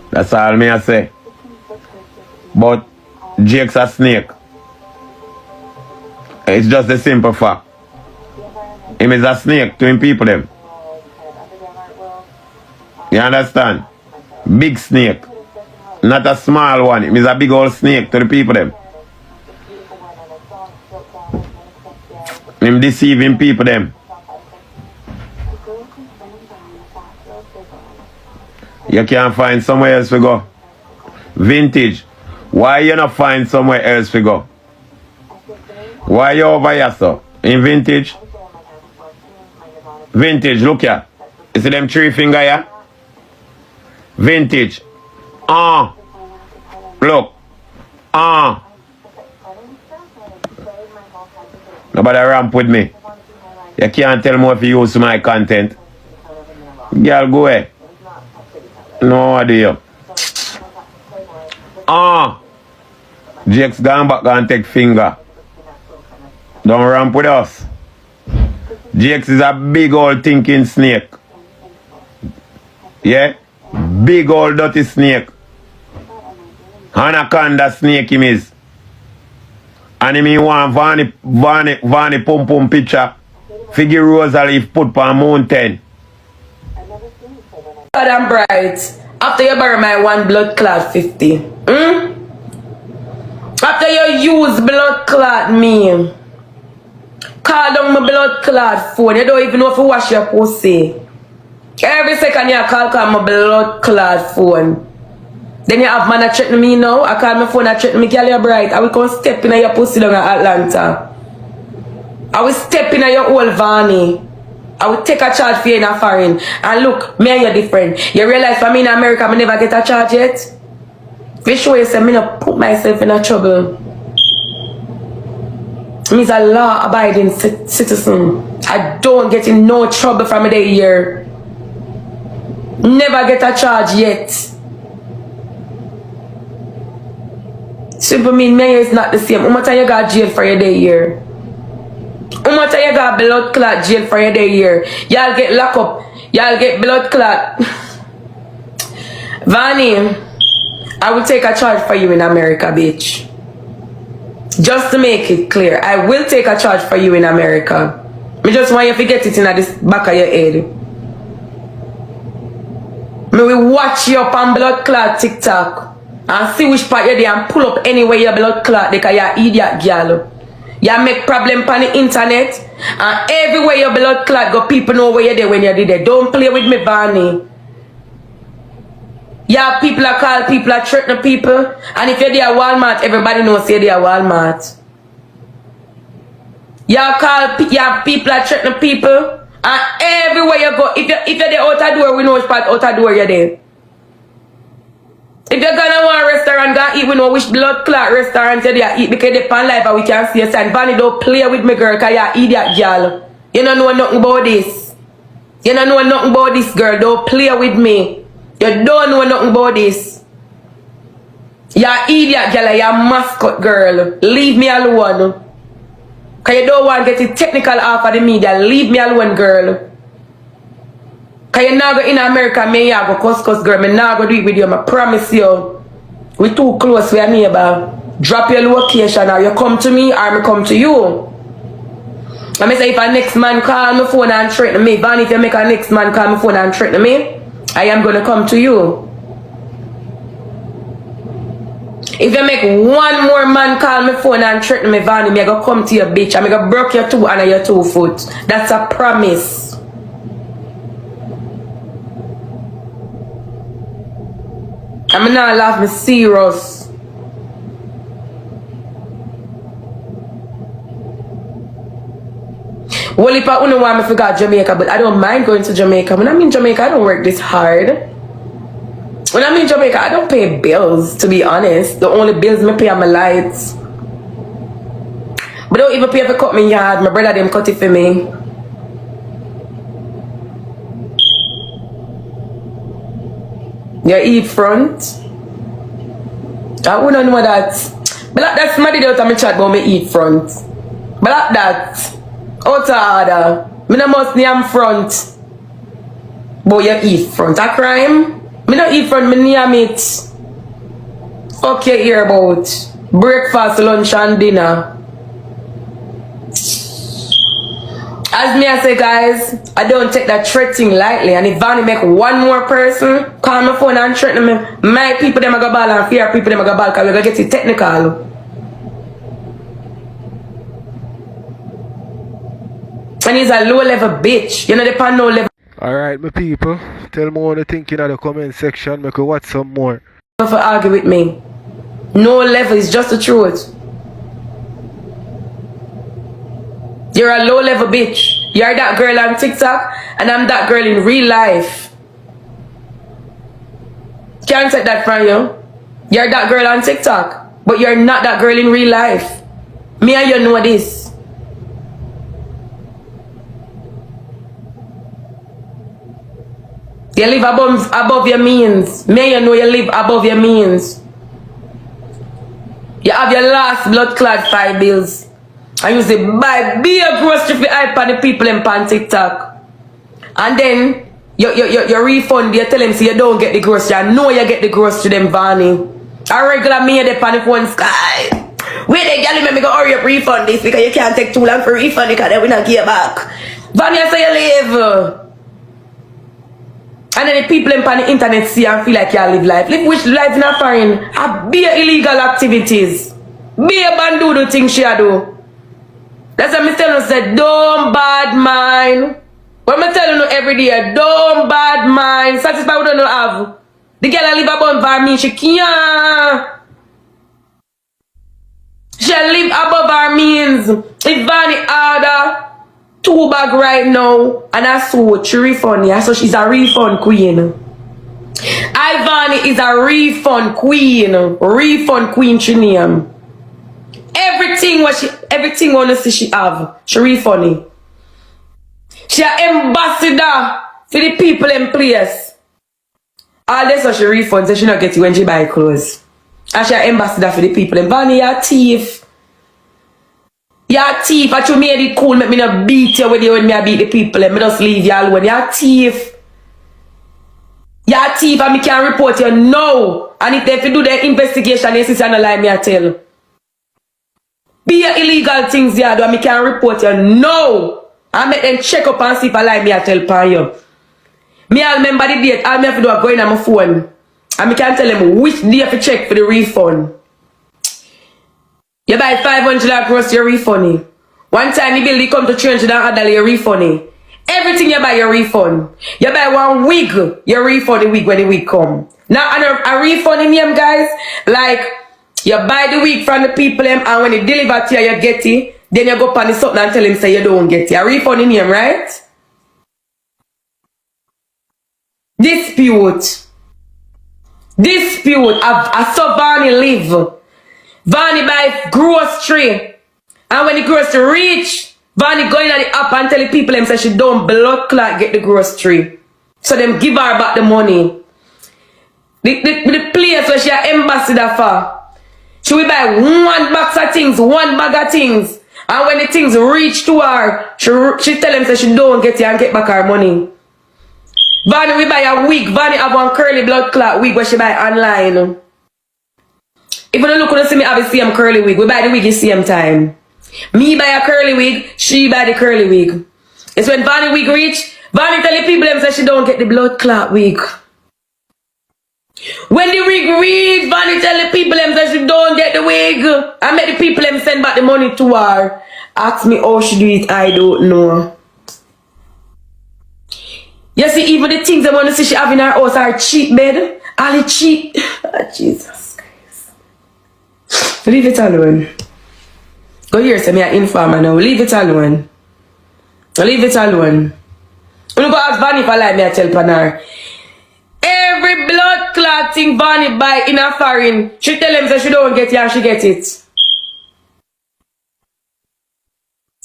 That's all me I say. But Jake's a snake. It's just a simple fact. Him is a snake to him people them. You understand? Big snake. Not a small one. Him is a big old snake to the people them. Him deceiving people them. You can't find somewhere else to go. Vintage. Why you not find somewhere else to go? Why you over here, sir? In vintage? Vintage, look here. You see them 3 finger here? Vintage. Look. Nobody ramp with me. You can't tell me if you use my content. Girl, go away. No idea. Jake's gone back and take finger. Don't ramp with us. Jake's is a big old thinking snake. Yeah? Big old dirty snake. Anaconda snake him is. And he mean one Vani pum pum picture. Figure Rosalie put on mountain. God and bright. After you bury my one blood clot 50. After you use blood clot me. Call down my blood clot phone. You don't even know if you wash your pussy. Every second you call my blood clot phone. Then you have man a threaten me now. I call my phone and threaten me, girl, you're bright. I will come step in your pussy down in Atlanta. I will step in your old Vani. I will take a charge for you in a foreign. And look, me and you different. You realize for me in America, I never get a charge yet? For sure you say, me not put myself in a trouble. Me is a law-abiding citizen. I don't get in no trouble from a day here. Never get a charge yet. Simple mean, me is not the same. How much time you got jail for your day here? How much time you got blood clot jail for your day here? Y'all get locked up. Y'all get blood clot. Vani, I will take a charge for you in America, bitch. Just to make it clear, I will take a charge for you in America. Me just want you to get it in the back of your head. Me will watch you up on blood clot TikTok. And see which part you're there and pull up anywhere your blood clot because you're idiot girl. You make problem on the internet and everywhere your blood clot go, people know where you're there when you're there. Don't play with me, Barney. Yeah, people are called, people are threatening people. And if you're there at Walmart, everybody knows you're there at Walmart. Yeah, people are threatening people. And everywhere you go, if you're there out a door, we know which part out a door you're there. If you're gonna want a restaurant, go eat, we know which blood clot restaurant you're there eat because they're pan life and we can see your sign. Vanny, don't play with me, girl, because you're idiot, girl. You don't know nothing about this. You don't know nothing about this, girl. Don't play with me. You don't know nothing about this. You're idiot, girl. You're mascot, girl. Leave me alone. Because you don't want to get it technical off of the media. Leave me alone, girl. Because you not go in America, me you go cuss, girl. Me not go do it with you. I promise you. We too close. We are neighbor. Drop your location or you come to me or me come to you. I may say if a next man call my phone and threaten me, Van, if you make a next man call my phone and threaten me, I am going to come to you. If you make one more man call my phone and threaten me, Van, I'm going to come to your bitch. I'm going to break your 2 and your 2 foot. That's a promise. I'm not laugh me serious. Well, if I only want me to go to Jamaica, but I don't mind going to Jamaica. When I'm in Jamaica, I don't work this hard. When I'm in Jamaica, I don't pay bills, to be honest. The only bills me pay are my lights. But don't even pay for cut me yard. My brother them cut it for me. You eat front. I wouldn't know that. But like that's somebody out of my chat about me eat front. But like that. Out of order. Me no must name front. But you eat front. A crime? Me no eat front, me name it. Fuck you hear about. Breakfast, lunch and dinner. As me I say, guys, I don't take that threatening lightly. And if Vanny make one more person call my phone and threaten me, my people them a go ball and fear people them a go ball because we go get it technical. And he's a low-level bitch. You know, they pan no level Alright, my people. Tell me what you think in the comment section. Make you watch some more. for argue with me. No level, it's just the truth. You're a low-level bitch. You're that girl on TikTok, and I'm that girl in real life. Can't take that from you. You're that girl on TikTok, but you're not that girl in real life. Me and you know this. You live above your means. Me and you know you live above your means. You have your last blood clot 5 bills. And you say, be a grocery for hype on the people in pan TikTok. And then you refund, you tell them so you don't get the grocery. I know you get the grocery them Vanny. A regular me they pan the phone sky. Wait the girl let me go hurry up refund this because you can't take too long for refund because then we not get back. Vanny I say you live. And then the people in the internet see and feel like you live life. Live which life not foreign. I be illegal activities. Be a bandu do things she do. That's what I'm telling you, say, don't bad mind. What I'm telling you every day, don't bad mind. Satisfy what you don't have. The girl live above her means, she can't. She live above her means. If Vanny order 2 bag right now, and I saw she refund, yeah, so she's a refund queen. Ivani is a refund queen. Refund queen she name. Everything wanna see she have, she refund. She an ambassador for the people in place. All this what she refunds, so she not get it when she buy clothes. And she an ambassador for the people. And Vanny, you're a thief. You're a thief. I you made it cool, make me not beat you when me I beat the people. And me just leave you alone. You're a thief. You're a thief and me can report you now. And if you do the investigation, you see no lie me I tell. Be your illegal things you do and me can report you now. And make them check up and see if I lie me I tell upon you. Me I remember the date, all me have to do is go in on my phone. And me can tell them which day to check for the refund. You buy 500 across your refund. One time the bill they come to 300 and add your refund. Everything you buy your refund. You buy 1 wig, your refund the wig when the wig come. Now a refund in them guys, like you buy the wig from the people and when they deliver to you, you get it. Then you go up on the something and tell him say you don't get it. A refund in him, right? Dispute. I saw Vanny live. Vanny buy grocery. And when the grocery reach, Vanny go in at the app and tell the people them say she don't blood clot get the grocery. So them give her back the money. The place where she an ambassador for. She will buy 1 box of things, 1 bag of things. And when the things reach to her, she tell them say she don't get it and get back her money. Vanny we buy a wig. Vanny have 1 curly blood clot wig where she buy online. If you don't look at see me have the same curly wig, we buy the wig the same time. Me buy a curly wig, she buy the curly wig. It's when Vanny wig reach, Vanny tell the people them say she don't get the blood clot wig. When the wig reach, Vanny tell the people them say she don't get the wig. I make the people them send back the money to her. Ask me how she do it, I don't know. You see, even the things I want to see she have in her house are cheap bed. All the cheap. Oh, Jesus Christ. Leave it alone. Go here, say me an informer now. Leave it alone. Leave it alone. I'm going to ask Vanny for life, me I tell Panar. Every blood clotting Vanny buy in a foreign, she tell him that she don't get it and she get it.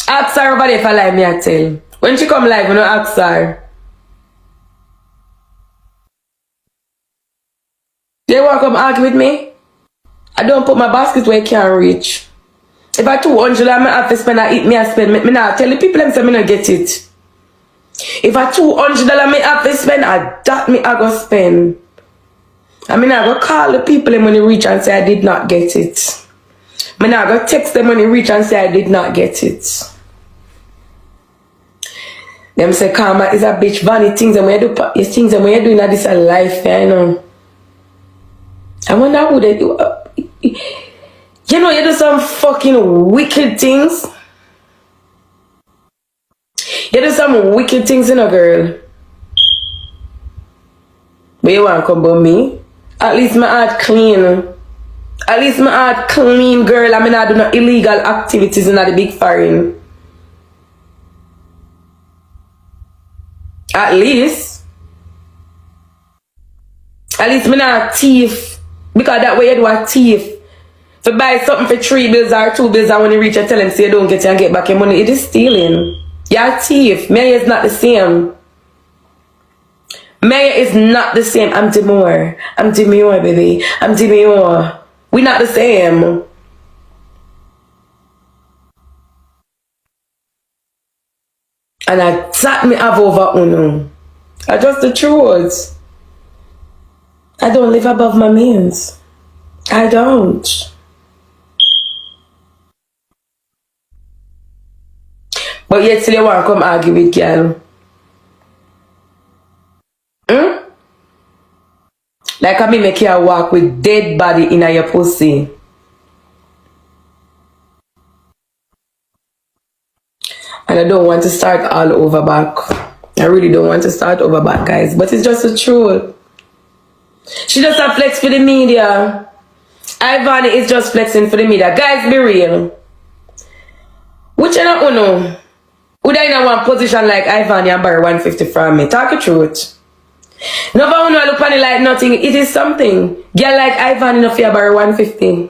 Ask her over there for life, me I tell. When she come live, we don't ask her. They want to come argue with me? I don't put my basket where I can't reach. If I 200 I have to spend, I eat me I spend. Me not tell the people them say me not get it. If I $200 me have to spend, I go spend. I mean I go call the people them when they reach and say I did not get it. I go text them when they reach and say I did not get it. Them say karma is a bitch. Vanny things and when you do things and when you do in this life, you know. I wonder who they do. You know, you do some fucking wicked things. You do some wicked things in a girl. But you want to come about me? At least my heart clean. At least my heart clean, girl. I mean, I do no illegal activities in the big foreign. At least me not a thief. Because that way you do a thief. To buy something for 3 bills or 2 bills, and when you reach you tell them, say you don't get it and get back your money. It is stealing. You're a thief. Maya is not the same. Maya is not the same. I'm demure. I'm demure, baby. I'm demure. We're not the same. And I tap me have over Uno. I just the truth. I don't live above my means. I don't. But yet still you want to come argue with girl. Like I make you walk with dead body in your pussy. And I don't want to start all over back. I really don't want to start over back, guys. But it's just the truth. She just a flex for the media. Ivani is just flexing for the media. Guys, be real. Which you don't know? Would I in one position like Ivani and borrow 150 from me? Talk the truth. No one will look on it like nothing. It is something. Girl like Ivani no fear borrow 150.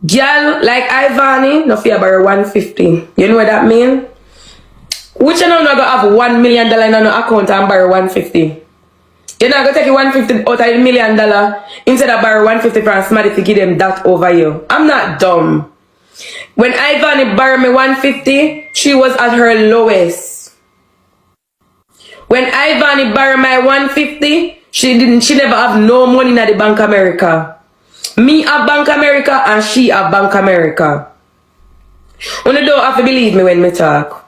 Girl like Ivani no fear borrow 150. You know what that mean? Which you know not gonna have $1 million in your account and borrow 150. You're not gonna take $150 out of $1 million instead of borrow 150 from somebody to give them that over you. I'm not dumb. When Ivani borrowed me 150, she was at her lowest. When Ivani borrowed my 150, she never have no money in the Bank America. Me have Bank America and she have Bank America. You don't have to believe me when me talk.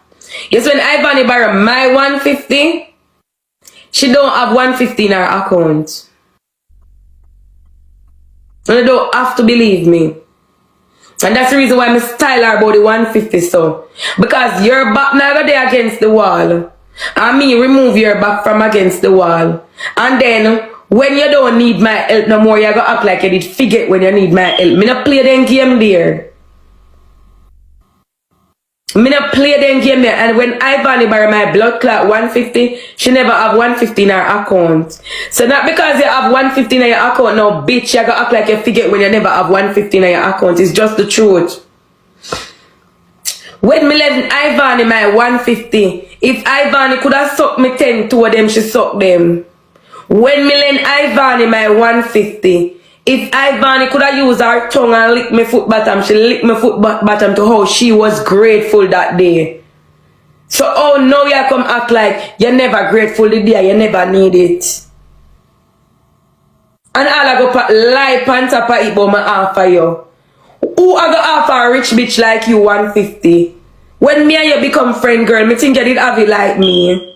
Yes, when Ivani borrowed my 150, she don't have 150 in her account. You don't have to believe me. And that's the reason why I style her about the 150 so. Because your back now go there against the wall. And me remove your back from against the wall. And then when you don't need my help no more, you go act like you did forget when you need my help. Me not play them game there. Me not play them game there. And when Ivani borrow my blood clot 150, she never have 150 in her account. So not because you have 150 in your account now, bitch, you go act like you forget when you never have 150 in your account. It's just the truth. When me left Ivani my 150, if Ivani could have sucked me 10 two of them, she sucked them. When me lent Ivani my 150, if Ivani could have used her tongue and lick my foot bottom, she licked my foot bottom to how she was grateful that day. So oh now you come act like you're never grateful the day, you never need it. And all I go lie pants up it but my offer you. Who I go offer a rich bitch like you 150? When me and you become friend girl, me think you did have it like me.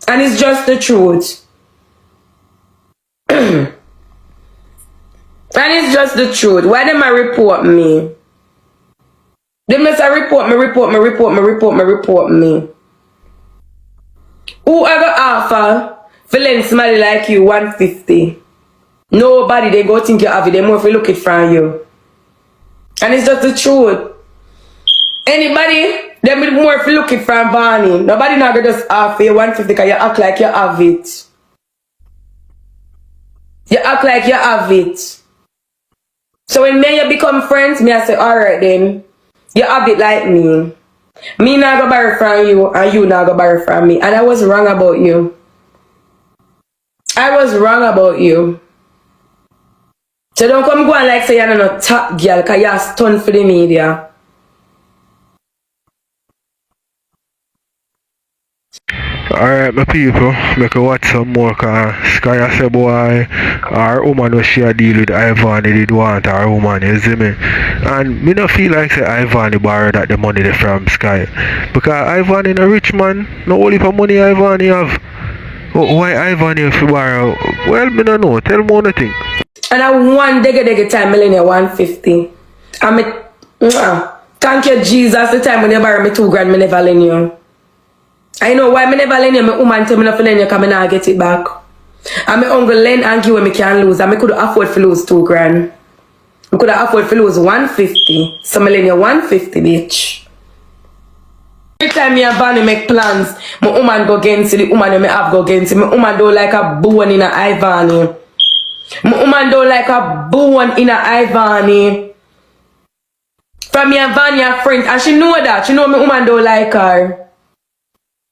And it's just the truth. And it's just the truth. Why them I report me? They must report me. Who I go offer for lend somebody like you 150? Nobody. They go think you have it. They more if you look it from you. And it's just the truth. Anybody, they will more if you look it from Barney. Nobody not gonna just offer you 150 because you act like you have it. You act like you have it. So when me and you become friends, me I say, alright then, you have it like me. Me not go borrow from you and you not go borrow from me. And I was wrong about you. I was wrong about you. So don't come go and like say you're not a top girl because you're stunned for the media. Alright, my people, make you watch some more cause Sky say boy, our woman was she a deal with Ivani did want our woman, you see me? And me not feel like say Ivani borrowed that the money they from Sky. Because Ivani a rich man, no only for money Ivani have. Why Ivani have to borrow? Well, me no know, tell me anything. And I one dege time millionaire 150. I'm Thank you, Jesus. The time when you borrow me $2,000, me never lend you. I know why me never lend you. My woman tell me not to lend you because I not get it back. And my uncle lend and give when me can lose. And I could afford to lose $2,000. I could afford to lose 150. So I lend you 150, bitch. Every time me and Vanny make plans, my woman go against it. The woman me have go against it. My woman don't like a bone in a Ivani. My woman don't like a bone in a Ivani. From me and Vanya friends, and she know that. She know my woman don't like her.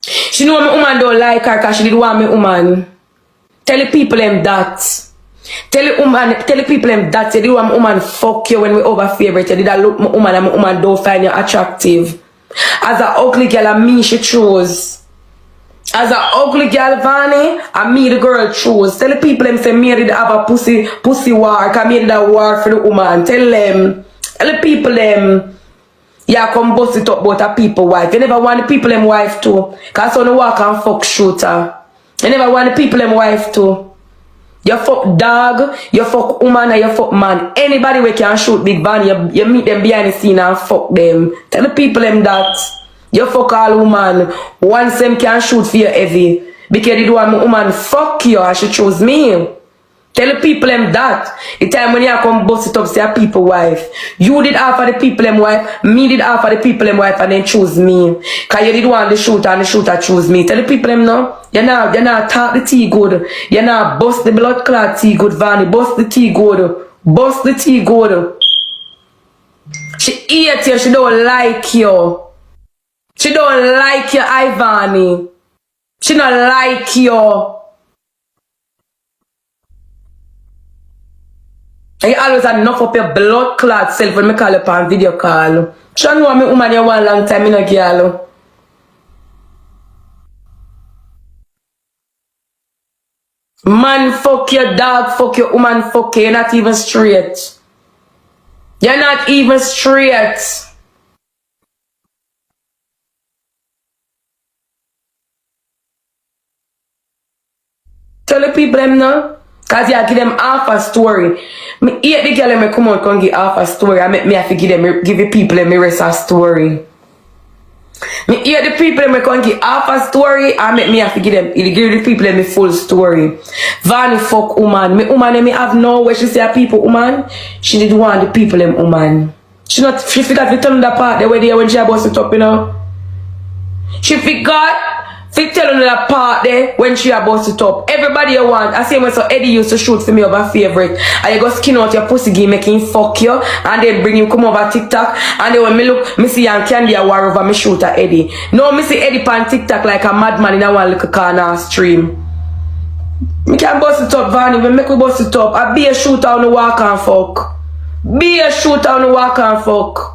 She know my woman don't like her because she did want my woman. Tell the people them that. Tell the people them that you did want my woman fuck you when we over favorite. You did that look my woman and my woman don't find you attractive. As a ugly girl, and me she chose. As a ugly girl, Vanny, and me the girl chose. Tell the people them say me did have a pussy war, cause me did a war for the woman. Tell them. Tell the people them, yeah, come bust it up about a people wife. You never want the people them wife too. Cause on the walk and fuck shooter. You never want the people them wife too. You fuck dog, you fuck woman, and you fuck man. Anybody we can shoot big van, you meet them behind the scene and fuck them. Tell the people them that. You fuck all woman. Once them can shoot for you heavy. Because they do want my woman fuck you and she chose me. Tell the people them that. The time when you come bust it up, say a people wife. You did half of the people them wife, me did half of the people them wife, and then choose me. Cause you did want the shooter and the shooter choose me. Tell the people them no. You not talk the tea good. You not bust the blood clot tea good, Vanny. Bust the tea good. Bust the tea good. She hate you, she don't like you. She don't like you, Ivani. She don't like you. And you always enough up your blood clot self when me call up on video call. She know me woman you one long time in a girl. Man fuck your dog, fuck your woman, fuck you. You're not even straight. You're not even straight. Tell the people them now. Cause you give them half a story. Me hate the girl me come out and give half a story. I make me have to give the people the rest a story. Me hate the people me come give half a story. I make me have to give the people the full story. Vanny fuck woman. Me woman me have no way she say a people woman. She did want the people them woman. She forgot to tell them that part the way there when she bust it up, you know. She forgot. Fi tell her that part there when she a bust it up. Everybody you want. I say when so Eddie used to shoot for me over favorite. And you go skin out your pussy game, make him fuck you. And then bring him come over TikTok. And then when me look, me see and Candy a war over me shoot at Eddie. No, me see Eddie pan TikTok like a madman in a one little corner stream. Me can bust it up, Vanny. When make we bust it up. I be a shooter on the walk and fuck. Be a shooter on the walk and fuck.